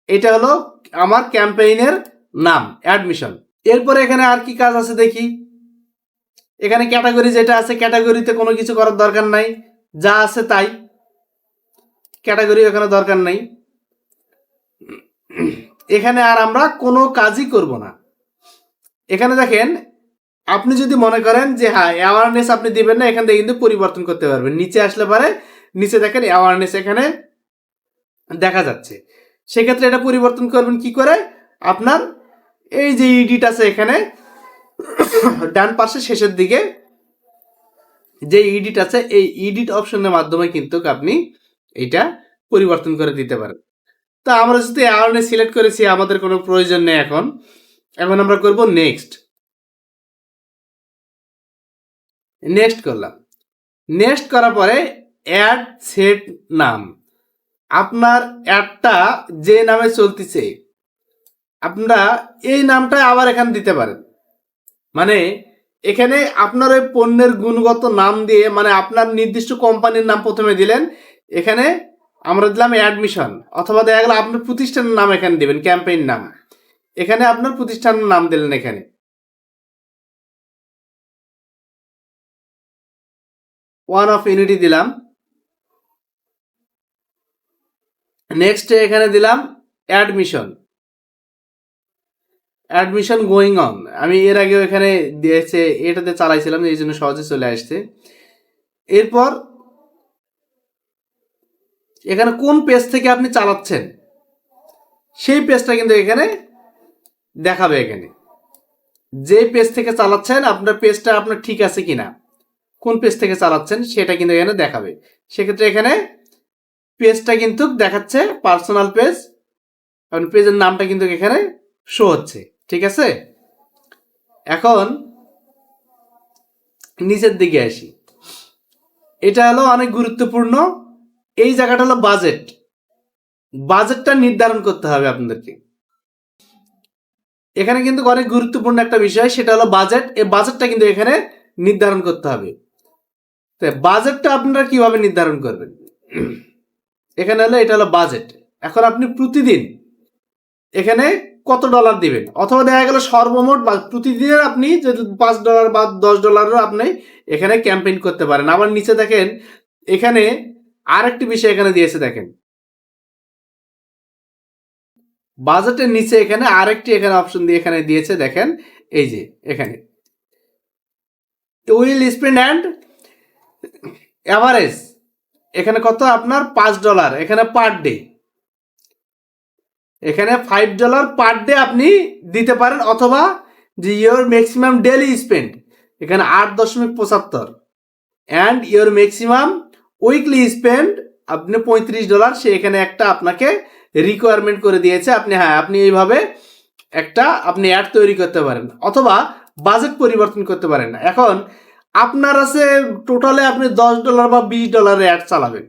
এটা হলো আমার ক্যাম্পেইনের নাম অ্যাডমিশন। এরপরে এখানে আর কি কাজ আছে দেখি, এখানে ক্যাটাগরি যেটা আছে, ক্যাটাগরিতে কোনো কিছু করার দরকার নাই, যা আছে তাই, ক্যাটাগরি এখানে দরকার নাই, এখানে আর আমরা কোনো কাজই করব না। এখানে দেখেন আপনি যদি মনে করেন যে হ্যাঁ অ্যাওয়ারনেস আপনি দিবেন না, এখান থেকে কিন্তু পরিবর্তন করতে পারবেন। নিচে আসলে পরে নিচে দেখেন অ্যাওয়ারনেস এখানে দেখা যাচ্ছে, সেক্ষেত্রে এটা পরিবর্তন করবেন কি করে, আপনার এই যে ইডিট আছে এখানে ডান পাশে শেষের দিকে যে ইডিট আছে, এই ইডিট অপশনের মাধ্যমে কিন্তু আপনি এটা পরিবর্তন করে দিতে পারেন। তো আমরা যদি অ্যাওয়ারনেস সিলেক্ট করেছি আমাদের কোনো প্রয়োজন নেই, এখন আমরা করব নেক্সট করলাম। নেক্সট করার পরে অ্যাড সেট নাম, আপনার অ্যাডটা যে নামে চলতেছে আপনারা এই নামটা আবার এখানে দিতে পারেন। মানে এখানে আপনার ওই পণ্যের গুণগত নাম দিয়ে, মানে আপনার নির্দিষ্ট কোম্পানির নাম প্রথমে দিলেন, এখানে আমরা দিলাম অ্যাডমিশন, অথবা দেখা গেল আপনার প্রতিষ্ঠানের নাম এখানে দিবেন, ক্যাম্পেইন নাম, এখানে আপনার প্রতিষ্ঠানের নাম দিলেন, এখানে ওয়ান অফ ইউনিটি দিলাম। নেক্সট এখানে দিলাম অ্যাডমিশন গোয়িং অন, আমি এর আগেও এখানে দিয়েছে, এটাতে চালাইছিলাম এই জন্য সহজে চলে আসছে। এরপর এখানে কোন পেজ থেকে আপনি চালাচ্ছেন সেই পেজটা কিন্তু এখানে দেখাবে, এখানে যে পেজ থেকে চালাচ্ছেন আপনার পেজটা আপনার ঠিক আছে কিনা, কোন পেজ থেকে চালাচ্ছেন সেটা কিন্তু এখানে দেখাবে। সেক্ষেত্রে এখানে পেজটা কিন্তু দেখাচ্ছে পার্সোনাল পেজ, কারণ পেজের নামটা কিন্তু এখানে শো হচ্ছে, ঠিক আছে। এখন নিচের দিকে আসি, এটা হলো অনেক গুরুত্বপূর্ণ, এই জায়গাটা হলো বাজেট। বাজেটটা নির্ধারণ করতে হবে আপনাদেরকে। এখানে কিন্তু অনেক গুরুত্বপূর্ণ একটা বিষয়, সেটা হলো বাজেট। এই বাজেটটা কিন্তু এখানে নির্ধারণ করতে হবে। তো বাজেটটা আপনারা কিভাবে নির্ধারণ করবেন? এখানে হলো এটা হলো বাজেট। এখন আপনি প্রতিদিন এখানে কত ডলার দিবেন, অথবা দেখা গেল সর্বমোট বা প্রতিদিনের আপনি যদি $5 বা $10 আপনি এখানে ক্যাম্পেইন করতে পারেন। আবার নিচে দেখেন এখানে আরেকটি বিষয় এখানে দিয়েছে, দেখেন বাজেটের নিচে এখানে আরেকটি এখানে অপশন দিয়ে এখানে দিয়েছে, দেখেন এই যে এখানে উইল স্পেন্ড অ্যান্ড অ্যাভারেজ, এখানে কত আপনার $5 এখানে পার ডে, এখানে $5 পার ডে আপনি দিতে পারেন, অথবা যে ইয়োর ম্যাক্সিমাম ডেলি স্পেন্ড এখানে 8.75 and your maximum weekly spend আপনি $35, সে এখানে একটা আপনাকে রিকোয়ারমেন্ট করে দিয়েছে। আপনি এইভাবে একটা আপনি অ্যাড তৈরি করতে পারেন, অথবা বাজেট পরিবর্তন করতে পারেন। এখন আপনার আছে টোটালে আপনি $10 বা $20 অ্যাড চালাবেন,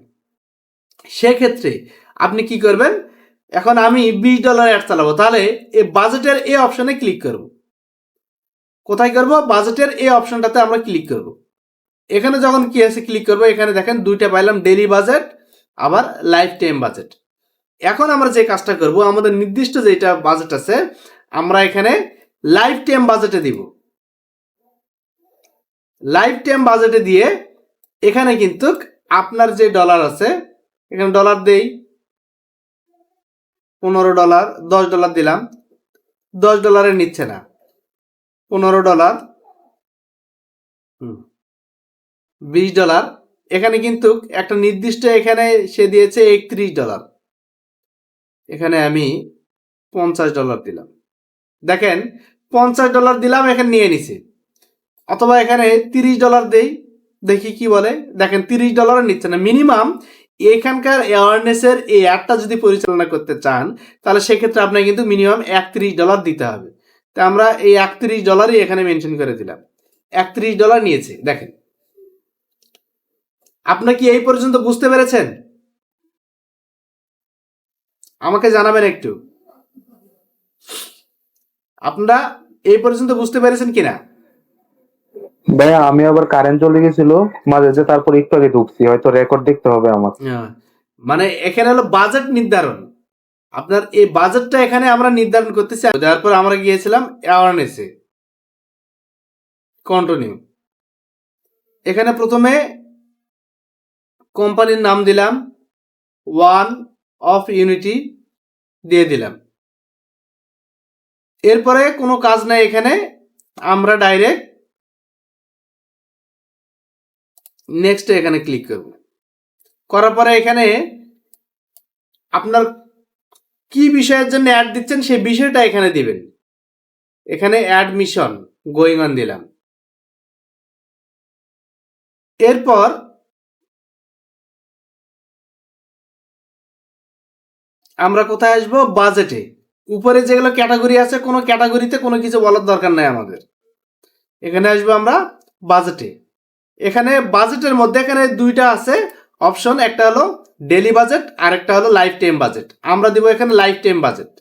সেক্ষেত্রে আপনি কি করবেন? এখন আমি $20 অ্যাড চালাবো, তাহলে এই বাজেটের এই অপশনে ক্লিক করব। কোথায় করব? বাজেটের এই অপশনটাতে আমরা ক্লিক করব। এখানে যখন কি আছে ক্লিক করব, এখানে দেখেন দুইটা পাইলাম, ডেইলি বাজেট আবার লাইফ টাইম বাজেট। এখন আমরা যে কাজটা করব, আমাদের নির্দিষ্ট যেটা বাজেট আছে আমরা এখানে লাইফ টাইম বাজেটে দিব। লাইফ টাইম বাজেটে দিয়ে এখানে কিন্তু আপনার যে ডলার আছে, এখানে ডলার দেই $15, $10 দিলাম, $10 নিচ্ছে না, $15, $20, এখানে কিন্তু একটা নির্দিষ্ট এখানে সে দিয়েছে $31, এখানে আমি $50 দিলাম, দেখেন $50 দিলাম, এখানে নিয়ে নিছে। অথবা এখানে $30 দেই, দেখি কি বলে, দেখেন $30 নিচ্ছে না। মিনিমাম এখানকার অ্যাওয়ারনেসের এই অ্যাডটা যদি পরিচালনা করতে চান, তাহলে সেক্ষেত্রে আপনাকে কিন্তু মিনিমাম $31 দিতে হবে। তো আমরা এই $31 এখানে মেনশন করে দিলাম, $31 নিয়েছে। দেখেন আপনারা কি এই পর্যন্ত বুঝতে পেরেছেন? আমাকে জানাবেন একটু, আপনারা এই পর্যন্ত বুঝতে পেরেছেন কিনা? ভাইয়া আমি আবার কারেন্ট চলে গেছিল মাঝে, যে তারপর একটু আগে ঢুকছি, হয়তো রেকর্ড দেখতে হবে আমার। মানে এখানে হলো বাজেট নির্ধারণ, আপনার এই বাজেটটা এখানে আমরা নির্ধারণ করতেছি। তারপর আমরা গিয়েছিলাম অ্যাওয়ারনেসে, কন্টিনিউ। এখানে প্রথমে কোম্পানির নাম দিলাম, ওয়ান অফ ইউনিটি দিয়ে দিলাম। এরপরে কোনো কাজ নাই, এখানে আমরা ডাইরেক্ট নেক্সট এখানে ক্লিক করব। করার পরে এখানে আপনার কি বিষয়ের জন্য অ্যাড দিচ্ছেন সেই বিষয়টা এখানে দিবেন। এখানে অ্যাডমিশন গোয়িং অন দিলাম। এরপর আমরা কোথায় আসবো? বাজেটে। উপরে যেগুলো ক্যাটাগরি আছে, কোনো ক্যাটাগরিতে কোনো কিছু বলার দরকার নাই আমাদের। এখানে আসবো আমরা বাজেটে। এখানে বাজেটের মধ্যে এখানে দুইটা আছে অপশন, একটা হলো ডেলি বাজেট আর একটা হলো লাইফ টাইম বাজেট। আমরা দিব এখানে life time budget.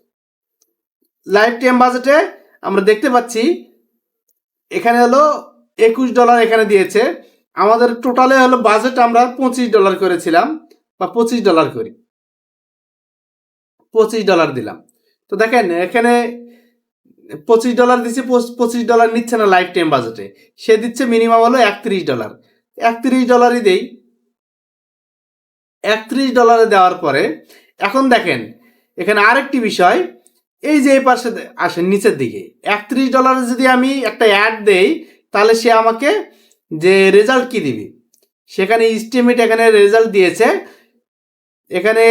Life time বাজেটে আমরা দেখতে পাচ্ছি এখানে হলো $21 এখানে দিয়েছে। আমাদের টোটালে হলো বাজেট আমরা $25 করেছিলাম, বা $25 করি, $25 দিলাম। তো দেখেন এখানে $25 দিচ্ছে, $25 নিচ্ছে না লাইফ টাইম বাজেটে, সে দিচ্ছে মিনিমাম হলো $31। $31 দেই। $31 দেওয়ার পরে এখন দেখেন এখানে আরেকটি বিষয়, এই যে এই পাশে আসেন নিচের দিকে, $31 যদি আমি একটা অ্যাড দেই, তাহলে সে আমাকে যে রেজাল্ট কি দিবে, সেখানে এস্টিমেট এখানে রেজাল্ট দিয়েছে এখানে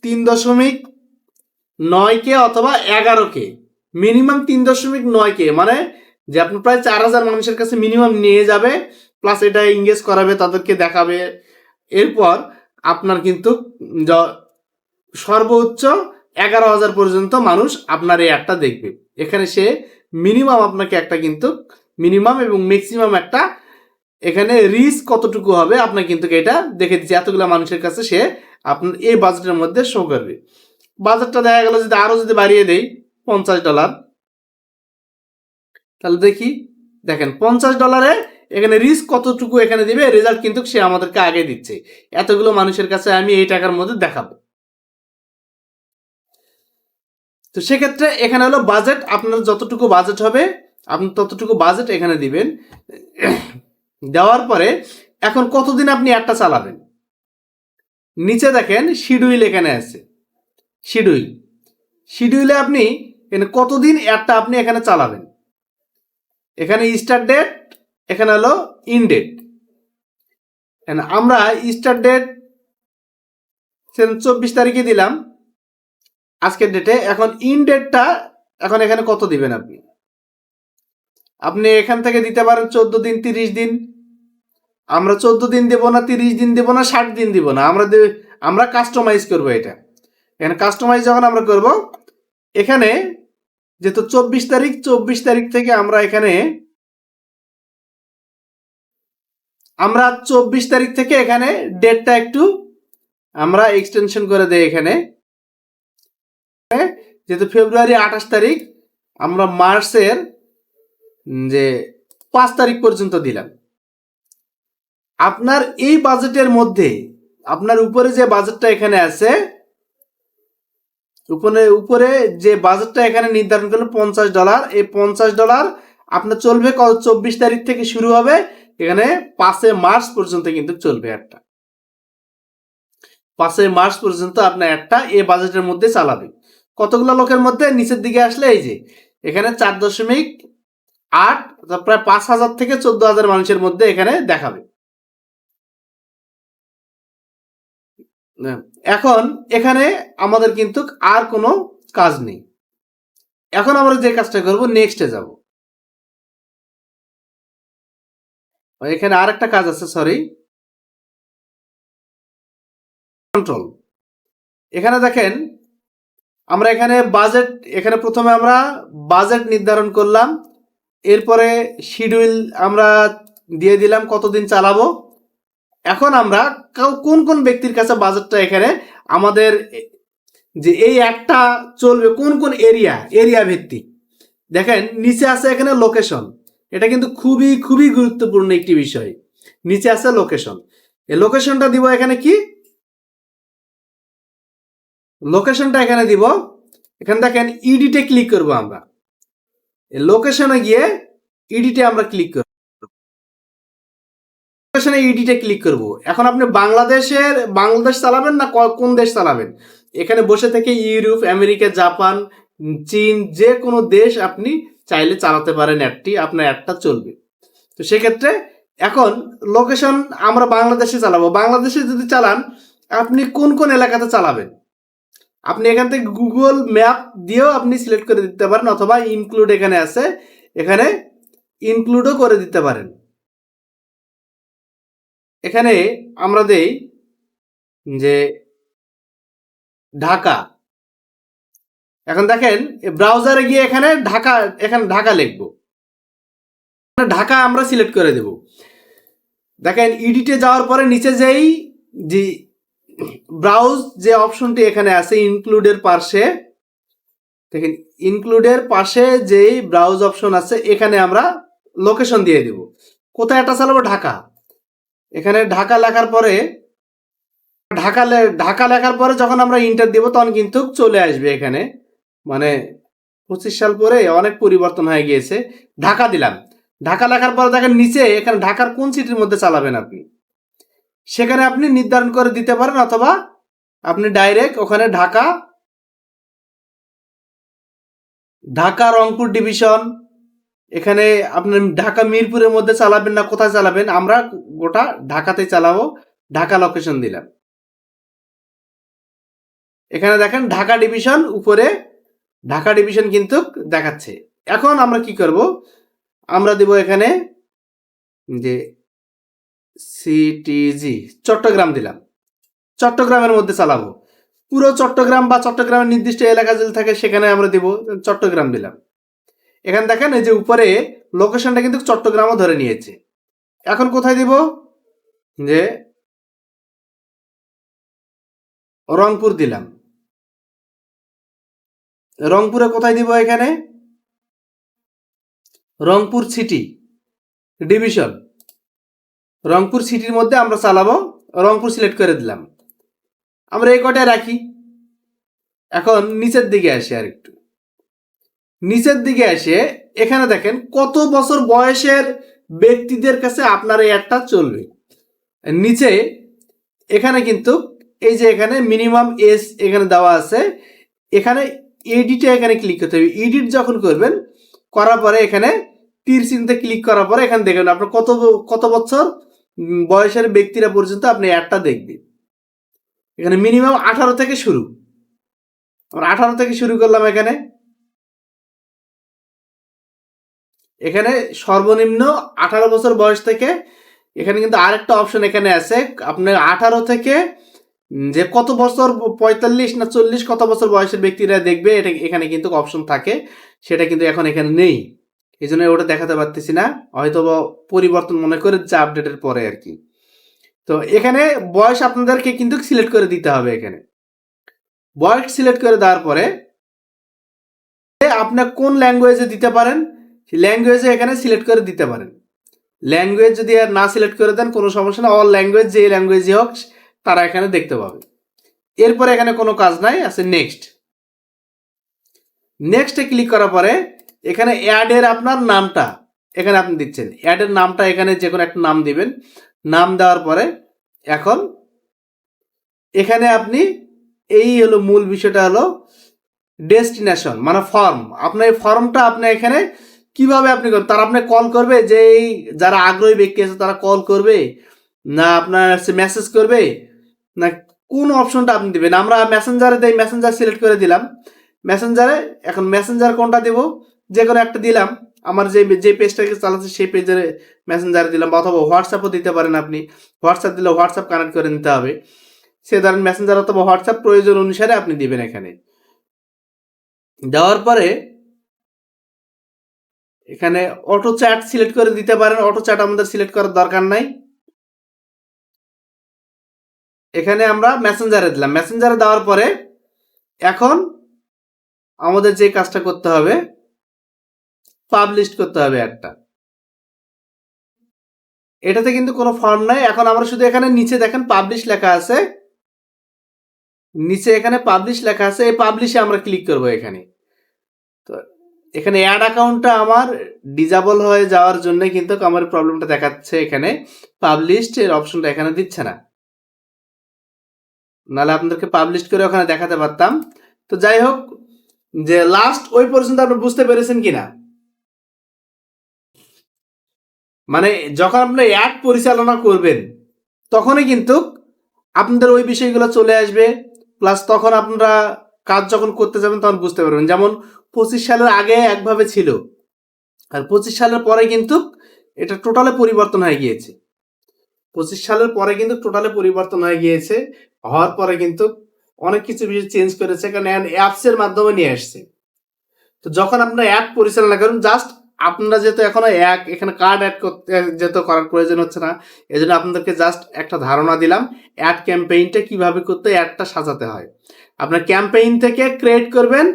3.9K অথবা 11K, মিনিমাম 3.9K, মানে যে আপনি প্রায় 4000 মানুষের কাছে মিনিমাম নিয়ে যাবে, প্লাস এটা এঙ্গেজ করাবে, তাদেরকে দেখাবে। এরপর আপনার কিন্তু সর্বোচ্চ 11,000 পর্যন্ত মানুষ আপনার এই অ্যাডটা দেখবে। এখানে সে মিনিমাম আপনাকে একটা কিন্তু মিনিমাম এবং ম্যাক্সিমাম একটা এখানে রিস্ক কতটুকু হবে আপনার কিন্তু এটা দেখে দিচ্ছে, এতগুলো মানুষের কাছে সে আপনার এই বাজেটের মধ্যে শো করবে। বাজেটটা দেখা গেল যদি আরো যদি বাড়িয়ে দেই $50, তাহলে দেখি, দেখেন $50 এখানে রিস্ক কতটুকু এখানে দিবে, রেজাল্ট কিন্তু সে আমাদেরকে আগে দিচ্ছে। এতগুলো মানুষের কাছে আমি এই টাকার মধ্যে দেখাবো। তো সেক্ষেত্রে এখানে হলো বাজেট, আপনার যতটুকু বাজেট হবে আপনি ততটুকু বাজেট এখানে দিবেন। দেওয়ার পরে এখন কতদিন আপনি একটা চালাবেন, নিচে দেখেন শিডিউল এখানে আছে। শিডিউলে আপনি এখানে কতদিন একটা আপনি এখানে চালাবেন, এখানে স্টার্ট ডেট, এখানে হলো ইন ডেট। আমরা স্টার্ট ডেট 24 তারিখে দিলাম আজকের ডেটে। এখন ইন ডেটটা এখন এখানে কত দিবেন আপনি, আপনি এখান থেকে দিতে পারেন 14 দিন, 30 দিন। আমরা 14 দিন দেব না, 30 দিন দেব না, 60 দিন দিব না, আমরা কাস্টমাইজ করবো এটা। এখানে কাস্টমাইজ যখন আমরা করব, এখানে যেহেতু 24 তারিখ থেকে আমরা এখানে 24 তারিখ থেকে এখানে ডেটটা একটু আমরা এক্সটেনশন করে দেই। এখানে যেহেতু ফেব্রুয়ারি 28 তারিখ, আমরা মার্চের যে 5 তারিখ পর্যন্ত দিলাম। আপনার এই বাজেটের মধ্যে আপনার উপরে যে বাজেটটা এখানে আছে, উপরে যে বাজেটটা এখানে নির্ধারণ করলো $50, এই $50 আপনার চলবে 24 তারিখ থেকে শুরু হবে, এখানে 5 মার্চ পর্যন্ত কিন্তু চলবে। 5 মার্চ পর্যন্ত আপনার একটা এই বাজেটের মধ্যে চালাবে। কতগুলো লোকের মধ্যে, নিচের দিকে আসলে এই যে এখানে 4.8 প্রায় 5,000 থেকে 14,000 মানুষের মধ্যে এখানে দেখাবে। এখন এখানে আমাদের কিন্তু আর কোনো কাজ নেই। এখন আমরা যে কাজটা করব, নেক্সটে যাব। এখানে আর একটা কাজ আছে, সরি, কন্ট্রোল। এখানে দেখেন আমরা এখানে বাজেট, এখানে প্রথমে আমরা বাজেট নির্ধারণ করলাম, এরপরে শিডিউল আমরা দিয়ে দিলাম কতদিন চালাবো। এখন আমরা কোন কোন ব্যক্তির কাছে বাজেটটা এখানে আমাদের যে এই একটা চলবে, কোন কোন এরিয়া ভিত্তিক। দেখেন নিচে আছে এখানে লোকেশন, এটা কিন্তু খুবই খুবই গুরুত্বপূর্ণ একটি বিষয়। নিচে আছে লোকেশন, এই লোকেশনটা দিব এখানে কি, লোকেশনটা এখানে দিব। এখানে দেখেন ইডিটে ক্লিক করব, আমরা লোকেশনে গিয়ে ইডিটে আমরা ক্লিক করব, লোকেশনে ইডিটে ক্লিক করব। এখন আপনি বাংলাদেশ চালাবেন না কোন দেশ চালাবেন, এখানে বসে থেকে ইউরোপ, আমেরিকা, জাপান, চীন, যে কোনো দেশ আপনি চাইলে চালাতে পারেন অ্যাডটি, আপনার অ্যাডটা চলবে। তো সেক্ষেত্রে এখন লোকেশন আমরা বাংলাদেশে চালাবো। বাংলাদেশে যদি চালান, আপনি কোন কোন এলাকাতে চালাবেন, আপনি এখান থেকে গুগল ম্যাপ দিয়েও আপনি সিলেক্ট করে দিতে পারেন, অথবা ইনক্লুড এখানে আছে, এখানে ইনক্লুডও করে দিতে পারেন। এখানে আমরা দেই যে ঢাকা। এখন দেখেন ব্রাউজারে গিয়ে এখানে ঢাকা লিখবো, ঢাকা আমরা সিলেক্ট করে দেব। দেখেন এডিটে যাওয়ার পরে নিচে যেই যে ব্রাউজ যে অপশনটি এখানে আছে ইনক্লুডের পাশে, দেখেন ইনক্লুডের পাশে যেই ব্রাউজ অপশন আছে, এখানে আমরা লোকেশন দিয়ে দেব। কোথায় এটা চালাবো, ঢাকা। এখানে ঢাকা লেখার পরে যখন আমরা ইন্টার দিব, তখন কিন্তু চলে আসবে এখানে, মানে 25 সাল পরে অনেক পরিবর্তন হয়ে গিয়েছে। ঢাকা দিলাম, ঢাকা লেখার পরে দেখেন নিচে এখানে ঢাকার কোন সিটির মধ্যে চালাবেন আপনি, সেখানে আপনি নির্ধারণ করে দিতে পারেন, অথবা আপনি ডাইরেক্ট ওখানে ঢাকা রংপুর ডিভিশন, এখানে আপনার ঢাকা মিরপুরের মধ্যে চালাবেন না কোথায় চালাবেন, আমরা গোটা ঢাকাতে চালাবো। ঢাকা লোকেশন দিলাম, এখানে দেখেন ঢাকা ডিভিশন, উপরে ঢাকা ডিভিশন কিন্তু দেখাচ্ছে। এখন আমরা কি করব, আমরা দিব এখানে যে সিটিজি চট্টগ্রাম দিলাম, চট্টগ্রামের মধ্যে চালাবো। পুরো চট্টগ্রাম বা চট্টগ্রামের নির্দিষ্ট এলাকা যদি থাকে সেখানে আমরা দিব, চট্টগ্রাম দিলাম। এখানে দেখেন এই যে উপরে লোকেশনটা কিন্তু চট্টগ্রামও ধরে নিয়েছে। এখন কোথায় দিব, যে রংপুর দিলাম। রংপুরে কোথায় দিব? এখানে রংপুর সিটি ডিভিশন, রংপুর সিটির মধ্যে আমরা চালাবো। রংপুর সিলেক্ট করে দিলাম। আমরা এই কটায় রাখি। এখন নিচের দিকে আসি, আর একটু নিচের দিকে আসে এখানে দেখেন কত বছর বয়সের ব্যক্তিদের কাছে আপনার এই অ্যাডটা চলবে। নিচে এখানে কিন্তু এই যে এখানে মিনিমাম এজ এখানে দেওয়া আছে। এখানে এডিটে এখানে ক্লিক করতে হবে। এডিট যখন করবেন, করার পরে এখানে তীর চিহ্নতে ক্লিক করার পরে এখানে দেখবেন আপনার কত বছর বয়সের ব্যক্তিরা পর্যন্ত আপনি অ্যাডটা দেখবেন। এখানে মিনিমাম 18 থেকে শুরু। আমরা 18 থেকে শুরু করলাম। এখানে সর্বনিম্ন 18 বছর বয়স থেকে। এখানে কিন্তু আরেকটা অপশন এখানে আছে, আপনার 18 থেকে যে কত বছর 45 না 40 কত বছর বয়সের ব্যক্তিরা দেখবে, এটা এখানে কিন্তু অপশন থাকে। সেটা কিন্তু এখন এখানে নেই, এই জন্য ওটা দেখাতে পারতেছি না। হয়তো পরিবর্তন মনে করে যে আপডেটের পরে আর কি। তো এখানে বয়স আপনাদেরকে কিন্তু সিলেক্ট করে দিতে হবে। এখানে বয়স সিলেক্ট করে দেওয়ার পরে আপনি কোন ল্যাঙ্গুয়েজে দিতে পারেন, সেই ল্যাঙ্গুয়েজে এখানে সিলেক্ট করে দিতে পারেন। ল্যাঙ্গুয়েজ যদি আর না সিলেক্ট করে দেন কোনো সমস্যা না, অল ল্যাঙ্গুয়েজ যে ল্যাঙ্গুয়েজই হোক তারা এখানে দেখতে পাবে। এরপরে এখানে কোনো কাজ নাই, আছে নেক্সট। নেক্সটে ক্লিক করার পরে এখানে অ্যাডের আপনার নামটা এখানে আপনি দিচ্ছেন। অ্যাডের নামটা এখানে যে কোনো একটা নাম দিবেন। নাম দেওয়ার পরে এখন এখানে আপনি এই হলো মূল বিষয়টা হলো ডেস্টিনেশন মানে ফর্ম। আপনার এই ফর্মটা আপনি এখানে কিভাবে আপনি করবেন, তারা আপনি কল করবে, যে এই যারা আগ্রহী ব্যক্তি আছে তারা কল করবে, না আপনার মেসেজ করবে, না কোন অপশনটা আপনি দিবেন। আমরা মেসেঞ্জারে দেই, মেসেঞ্জার সিলেক্ট করে দিলাম। মেসেঞ্জারে এখন মেসেঞ্জার কোনটা দেব, যে কোনো একটা দিলাম। আমার যে পেজটাকে চালাচ্ছে সেই পেজের মেসেঞ্জারে দিলাম, অথবা হোয়াটসঅ্যাপও দিতে পারেন আপনি। হোয়াটসঅ্যাপ দিলে হোয়াটসঅ্যাপ কানেক্ট করে নিতে হবে। সে ধরেন মেসেঞ্জার অথবা হোয়াটসঅ্যাপ প্রয়োজন অনুসারে আপনি দিবেন। এখানে দেওয়ার পরে এখানে অটো চ্যাট সিলেক্ট করে দিতে পারেন। অটো চ্যাট আমাদের সিলেক্ট করার দরকার নাই। এখানে আমরা মেসেঞ্জারে দিলাম। মেসেঞ্জারে দেওয়ার পরে এখন আমাদের যে কাজটা করতে হবে, পাবলিশ করতে হবে একটা। এটাতে কিন্তু কোনো ফর্ম নাই। এখন আমরা শুধু এখানে নিচে দেখেন পাবলিশ লেখা আছে, নিচে এখানে পাবলিশ লেখা আছে। এই পাবলিশে আমরা ক্লিক করব। এখানে তো এখানে অ্যাড অ্যাকাউন্টটা আমার ডিজেবল হয়ে যাওয়ার জন্য কিন্তু আমার প্রবলেমটা দেখাচ্ছে। এখানে পাবলিশড এর অপশনটা এখানে দিচ্ছে না, নাহলে আপনাদেরকে পাবলিশ করে ওখানে দেখাতে পারতাম। তো যাই হোক, যে লাস্ট ওই পর্যন্ত আপনি বুঝতে পেরেছেন কিনা, মানে যখন আপনি অ্যাড পরিচালনা করবেন তখনই কিন্তু আপনাদের ওই বিষয়গুলো চলে আসবে। প্লাস তখন আপনারা কাজ যখন করতে যাবেন তখন বুঝতে পারবেন। যেমন 25 সালের আগে একভাবে ছিল, আর 25 সালের পরে কিন্তু এটা টোটালে পরিবর্তন হয়ে গিয়েছে। 25 সালের পরে কিন্তু টোটালে পরিবর্তন হয়ে গিয়েছে। হওয়ার পরে কিন্তু অনেক কিছু বিষয় চেঞ্জ করেছে, কারণ অ্যাপসের মাধ্যমে নিয়ে আসছে। তো যখন আপনার অ্যাপ পরিচালনা করেন, জাস্ট আপনারা যেহেতু এখনো এখানে কার্ড অ্যাড করতে যেহেতু করার প্রয়োজন হচ্ছে না, এই জন্য আপনাদেরকে জাস্ট একটা ধারণা দিলাম অ্যাড ক্যাম্পেইনটা কিভাবে করতে, অ্যাডটা সাজাতে হয়। আপনার ক্যাম্পেইন থেকে ক্রিয়েট করবেন।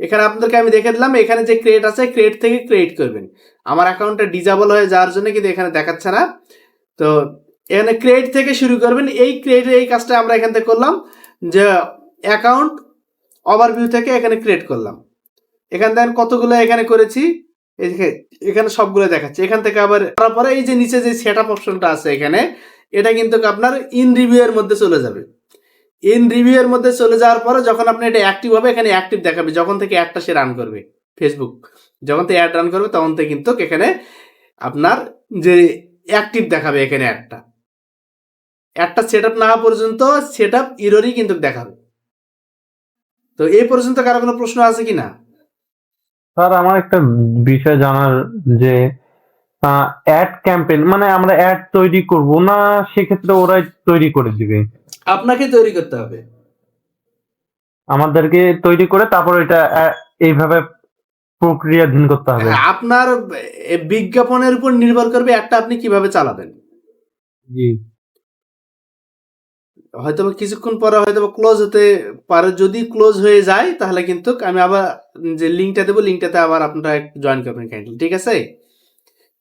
এখানে আপনাদেরকে আমি দেখে দিলাম, এখানে যে ক্রিয়েট আছে ক্রিয়েট থেকে ক্রিয়েট করবেন। আমার অ্যাকাউন্টটা ডিজেবল হয়ে যাওয়ার জন্য কিন্তু এখানে দেখাচ্ছে না। তো এখানে ক্রিয়েট থেকে শুরু করবেন। এই ক্রিয়েটের এই কাজটা আমরা এখান থেকে করলাম, যে অ্যাকাউন্ট ওভারভিউ থেকে এখানে ক্রিয়েট করলাম। এখান থেকে কতগুলো এখানে করেছি, এখানে সবগুলো দেখাচ্ছে। এখান থেকে আবার করার পরে এই যে নিচে যে সেটআপ অপশনটা আছে এখানে, এটা কিন্তু আপনার ইন রিভিউ এর মধ্যে চলে যাবে। ইন রিভিউ এর মধ্যে চলে যাওয়ার পরে যখন আপনি এটা অ্যাক্টিভ হবে, এখানে অ্যাক্টিভ দেখাবে যখন থেকে অ্যাডটা সে রান করবে। ফেসবুক যখন থেকে অ্যাড রান করবে তখন থেকে কিন্তু এখানে আপনার যে অ্যাক্টিভ দেখাবে। এখানে অ্যাডটা সেটআপ না হওয়া পর্যন্ত সেটআপ ইররই কিন্তু দেখাবে। তো এই পর্যন্ত কারো কোনো প্রশ্ন আছে কি না? স্যার আমার একটা বিষয় জানার, যে অ্যাড ক্যাম্পেইন মানে আমরা অ্যাড তৈরি করব না, সেক্ষেত্রে ওরাই তৈরি করে দিবে? আপনাকে তৈরি করতে হবে। আমাদেরকে তৈরি করে তারপর এটা এইভাবে প্রক্রিয়াধীন করতে হবে? হ্যাঁ, আপনার বিজ্ঞাপনের উপর নির্ভর করবে একটা আপনি কিভাবে চালাবেন। জি। হয়তো বা কিছুক্ষণ পরে হয়তো বা ক্লোজ হতে পারে। যদি ক্লোজ হয়ে যায় তাহলে কিন্তু আমি আবার যে লিঙ্কটা দেবো, লিঙ্কটাতে আবার আপনারা জয়েন করবেন কাইন্ডলি, ঠিক আছে?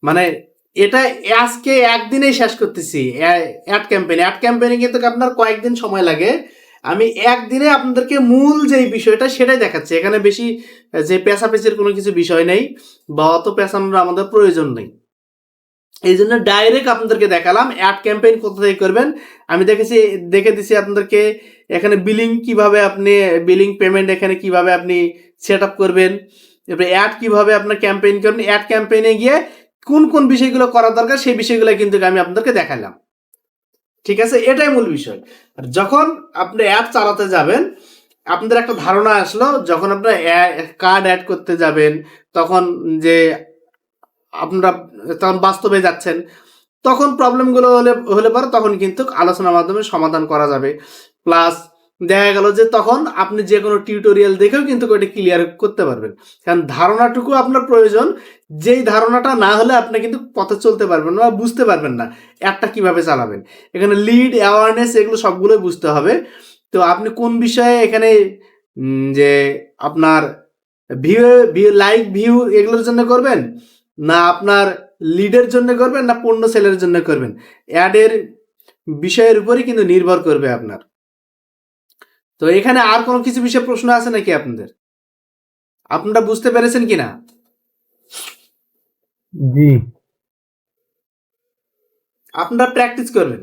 মানে এটা আজকে একদিনেই শেষ করতেছি। অ্যাড ক্যাম্পেইনে কিন্তু আপনার কয়েকদিন সময় লাগে। আমি একদিনে আপনাদেরকে মূল যেই বিষয়টা সেটাই দেখাচ্ছি। এখানে বেশি যে পেঁচাপেচির কোনো কিছু বিষয় নেই বা অত পেঁচানোর আমাদের প্রয়োজন নেই। এই জন্য ডাইরেক্ট আপনাদেরকে দেখালাম অ্যাড ক্যাম্পেইন কোথা থেকে করবেন। আমি দেখে দিছি আপনাদেরকে এখানে বিলিং পেমেন্ট এখানে কিভাবে আপনি সেট আপ করবেন, এরপরে অ্যাড কিভাবে আপনার ক্যাম্পেইন করবেন, অ্যাড ক্যাম্পেইনে গিয়ে কোন কোন বিষয়গুলো করা দরকার সেই বিষয়গুলো কিন্তু আমি আপনাদেরকে দেখালাম, ঠিক আছে? এটাই মূল বিষয়। আর যখন আপনি অ্যাড চালাতে যাবেন, আপনাদের একটা ধারণা আসলো, যখন আপনার কার্ড অ্যাড করতে যাবেন তখন যে আপনারা তখন বাস্তবে যাচ্ছেন, তখন প্রবলেমগুলো হলে পরে তখন কিন্তু আলোচনার মাধ্যমে সমাধান করা যাবে। প্লাস দেখা গেল যে তখন আপনি যে কোনো টিউটোরিয়াল দেখেও কিন্তু ওইটা ক্লিয়ার করতে পারবেন, কারণ ধারণাটুকু আপনার প্রয়োজন। যেই ধারণাটা না হলে আপনি কিন্তু পথে চলতে পারবেন না বা বুঝতে পারবেন না অ্যাডটা কিভাবে চালাবেন। এখানে লিড, অ্যাওয়ারনেস এগুলো সবগুলোই বুঝতে হবে। তো আপনি কোন বিষয়ে এখানে যে আপনার লাইক ভিউ এগুলোর জন্য করবেন, না আপনার লিডের জন্য করবেন, না পণ্য সেলের জন্য করবেন, অ্যাডের বিষয়ের উপরই কিন্তু নির্ভর করবে আপনার। তো এখানে আর কোনো কিছু বিষয়ে প্রশ্ন আছে নাকি আপনাদের? আপনারা বুঝতে পেরেছেন কিনা? জি। আপনারা প্র্যাকটিস করবেন,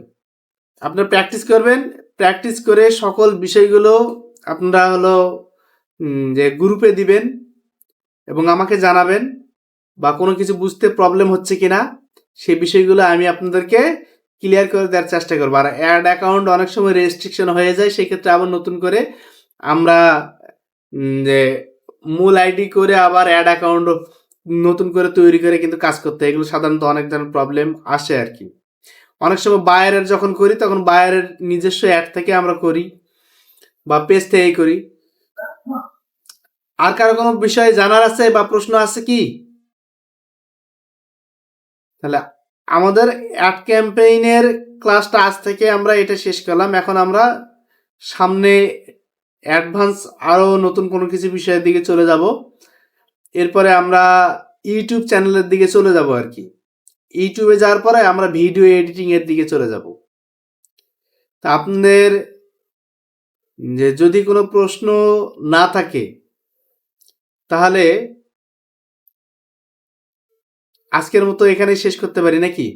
প্র্যাকটিস করে সকল বিষয়গুলো আপনারা যে গ্রুপে দিবেন এবং আমাকে জানাবেন, বা কোনো কিছু বুঝতে প্রবলেম হচ্ছে কিনা সেই বিষয়গুলো আমি আপনাদেরকে ক্লিয়ার করে দেওয়ার চেষ্টা করবো। আর অ্যাড অ্যাকাউন্ট অনেক সময় রেস্ট্রিকশন হয়ে যায়, সেক্ষেত্রে আবার নতুন করে আমরা যে মূল আইডি করে আবার অ্যাড অ্যাকাউন্ট নতুন করে তৈরি করে কিন্তু কাজ করতে হয়। এগুলো সাধারণত অনেক ধরনের প্রবলেম আসে আর কি। অনেক সময় বায়ারের যখন করি তখন বায়ারের নিজস্ব অ্যাড থেকে আমরা করি বা পেজ থেকেই করি। আর কারো কোনো বিষয় জানার আছে বা প্রশ্ন আছে কি? তাহলে আমাদের অ্যাড ক্যাম্পেইনের ক্লাসটা আজ থেকে আমরা এটা শেষ করলাম। এখন আমরা সামনে অ্যাডভান্স আরও নতুন কোনো কিছু বিষয়ের দিকে চলে যাব। এরপরে আমরা ইউটিউব চ্যানেলের দিকে চলে যাব আর কি। ইউটিউবে যাওয়ার পরে আমরা ভিডিও এডিটিং এর দিকে চলে যাব। তা আপনাদের যে যদি কোনো প্রশ্ন না থাকে তাহলে আজকের মতো এখানেই শেষ করতে পারি নাকি?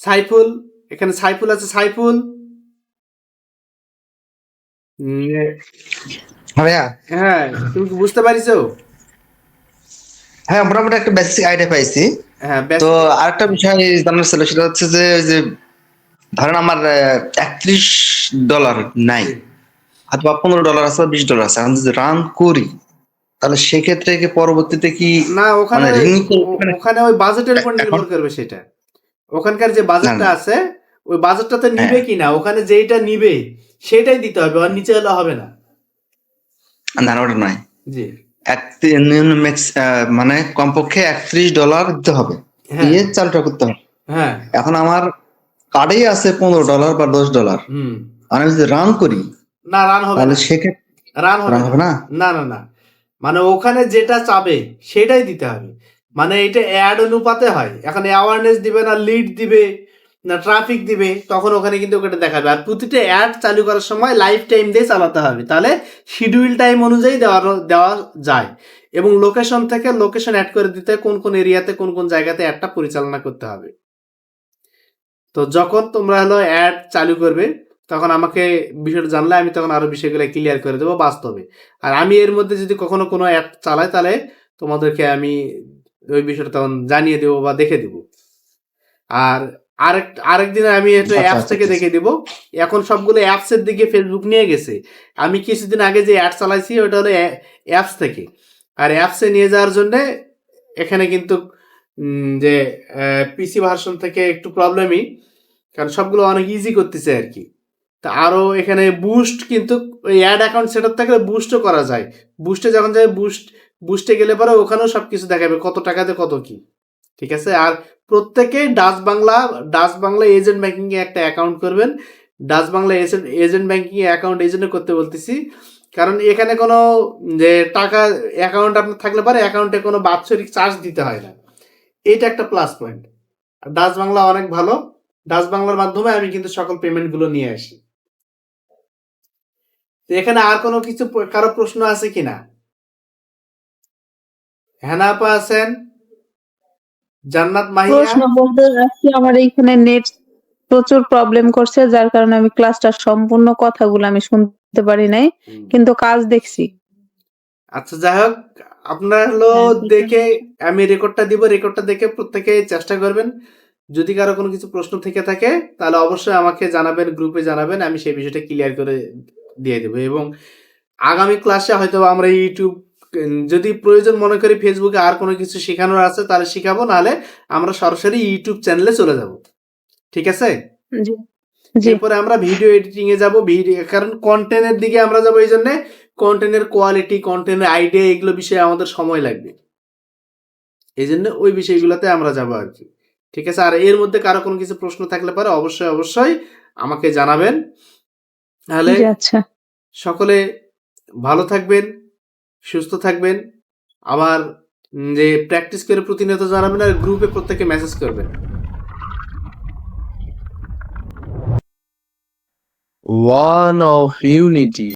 সাইফুল, এখানে সাইফুল আছে। সাইফুল, ভাইয়া, হ্যাঁ তুমি কি বুঝতে পারিছো? হ্যাঁ মোটামুটি একটা বেসিক আইডিয়া পাইছি। হ্যাঁ তো আরেকটা বিষয় জানার ছিল, সেটা হচ্ছে যে যে ধরেন আমার $31 নাই, অথবা $15 আছে বা $20 আছে, আমি যদি রান করি তাহলে সেক্ষেত্রে কি পরবর্তীতে কি না, ওখানে মানে ওখানে ওই বাজেটের উপর নির্ভর করবে সেটা। ওখানকার যে বাজেটটা আছে ওই বাজেটটাতে নিবে কিনা, ওখানে যেইটা নিবে সেটাই দিতে হবে, আর নিচে হলে হবে না। না ওটা নয়, জি, মানে কমপক্ষে $31 দিতে হবে, দিয়ে চালটা করতে হবে। হ্যাঁ, এখন আমার কার্ডেই আছে $15 বা $10, আমি যদি রান করি না রান হবে তাহলে না, সেক্ষেত্রে রান রান হবে হবে না। না। না না না, মানে ওখানে যেটা চাবে সেটাই দিতে হবে। মানে এটা অ্যাড অনুপাতে হয়। এখন অ্যাওয়ারনেস দিবে না লিড দিবে না ট্রাফিক দিবে, তখন ওখানে কিন্তু ওটা দেখাবে। আর প্রতিটা অ্যাড চালু করার সময় লাইফ টাইম দিয়ে চালাতে হবে, তাহলে শিডিউল টাইম অনুযায়ী দেওয়া যায়। এবং লোকেশন থেকে লোকেশন অ্যাড করে দিতে কোন কোন এরিয়াতে কোন কোন জায়গাতে অ্যাডটা পরিচালনা করতে হবে। তো যখন তোমরা অ্যাড চালু করবে তখন আমাকে বিষয়টা জানলে আমি তখন আরো বিষয়গুলো ক্লিয়ার করে দেবো বাস্তবে। আর আমি এর মধ্যে যদি কখনো কোনো অ্যাড চালাই তাহলে তোমাদেরকে আমি ওই বিষয়টা তখন জানিয়ে দেবো বা দেখে দেবো। আর আরেকদিন আমি এটা অ্যাপস থেকে দেখে দেবো। এখন সবগুলো অ্যাপসের দিকে ফেসবুক নিয়ে গেছে। আমি কিছুদিন আগে যে অ্যাড চালাইছি ওটা হলো অ্যাপস থেকে। আর অ্যাপসে নিয়ে যাওয়ার জন্যে এখানে কিন্তু যে পিসি ভার্সন থেকে একটু প্রবলেমই, কারণ সবগুলো অনেক ইজি করতেছে আর কি। তা আরও এখানে বুস্ট কিন্তু ওই অ্যাড অ্যাকাউন্ট সেটআপ থাকলে বুস্টও করা যায়। বুস্টে যখন যায় বুস্টে গেলে পরে ওখানেও সব কিছু দেখাবে কত টাকাতে কত কি, ঠিক আছে। আর প্রত্যেকেই ডাচ বাংলা এজেন্ট ব্যাংকিং এ একটা অ্যাকাউন্ট করবেন। ডাচ বাংলা এজেন্ট ব্যাংকিং এ অ্যাকাউন্ট এই জন্য করতে বলতেছি, কারণ এখানে কোনো যে টাকা অ্যাকাউন্ট আপনার থাকলে পারে অ্যাকাউন্টে কোনো বাৎসরিক চার্জ দিতে হয় না, এইটা একটা প্লাস পয়েন্ট। ডাচ বাংলা অনেক ভালো, ডাচ বাংলার মাধ্যমে আমি কিন্তু সকল পেমেন্ট গুলো নিয়ে আসি। তো এখানে আর কোনো কিছু কারো প্রশ্ন আছে কিনা? হেনা আপা আছেন, জান্নাত মাহিয়া। প্রশ্ন বলতে আজকে আমার এইখানে নেট প্রচুর প্রবলেম করছে, যার কারণে আমি ক্লাসটার সম্পূর্ণ কথাগুলো আমি শুনতে পারি নাই, কিন্তু কাজ দেখছি। আচ্ছা যাই হোক, আপনারা হলো হ্যাঁ, ঠিক আছে। দেখে আমি রেকর্ডটা দিব, রেকর্ডটা দেখে প্রত্যেকে চেষ্টা করবেন। যদি কারো কোনো কিছু প্রশ্ন থেকে থাকে তাহলে অবশ্যই আমাকে জানাবেন, গ্রুপে জানাবেন, আমি সেই বিষয়টা ক্লিয়ার করে দিয়ে দেবো। এবং আগামী ক্লাসে হয়তো আমরা ইউটিউব, যদি প্রয়োজন মনে করি ফেসবুকে আর কোনো কিছু শেখানোর আছে তাহলে শিখাবো, নাহলে আমরা সরাসরি ইউটিউব চ্যানেলে চলে যাব। ঠিক আছে? জি জি এরপরে আমরা ভিডিও এডিটিং এ যাব, কারণ কন্টেন্টের দিকে আমরা যাবো, এই জন্য কন্টেন্টের কোয়ালিটি, কন্টেন্টের আইডিয়া, এগুলো বিষয়ে আমাদের সময় লাগবে, এই জন্য ওই বিষয়গুলোতে আমরা যাবো আর কি। ঠিক আছে? আর এর মধ্যে কারো কোনো কিছু প্রশ্ন থাকলে পারে অবশ্যই আমাকে জানাবেন। তাহলে জি, আচ্ছা সকলে ভালো থাকবেন, সুস্থ থাকবেন। আবার যে প্র্যাকটিস করে প্রতিনিয়ত জানাবেন, আর গ্রুপে প্রত্যেকে মেসেজ করবেন। One of unity.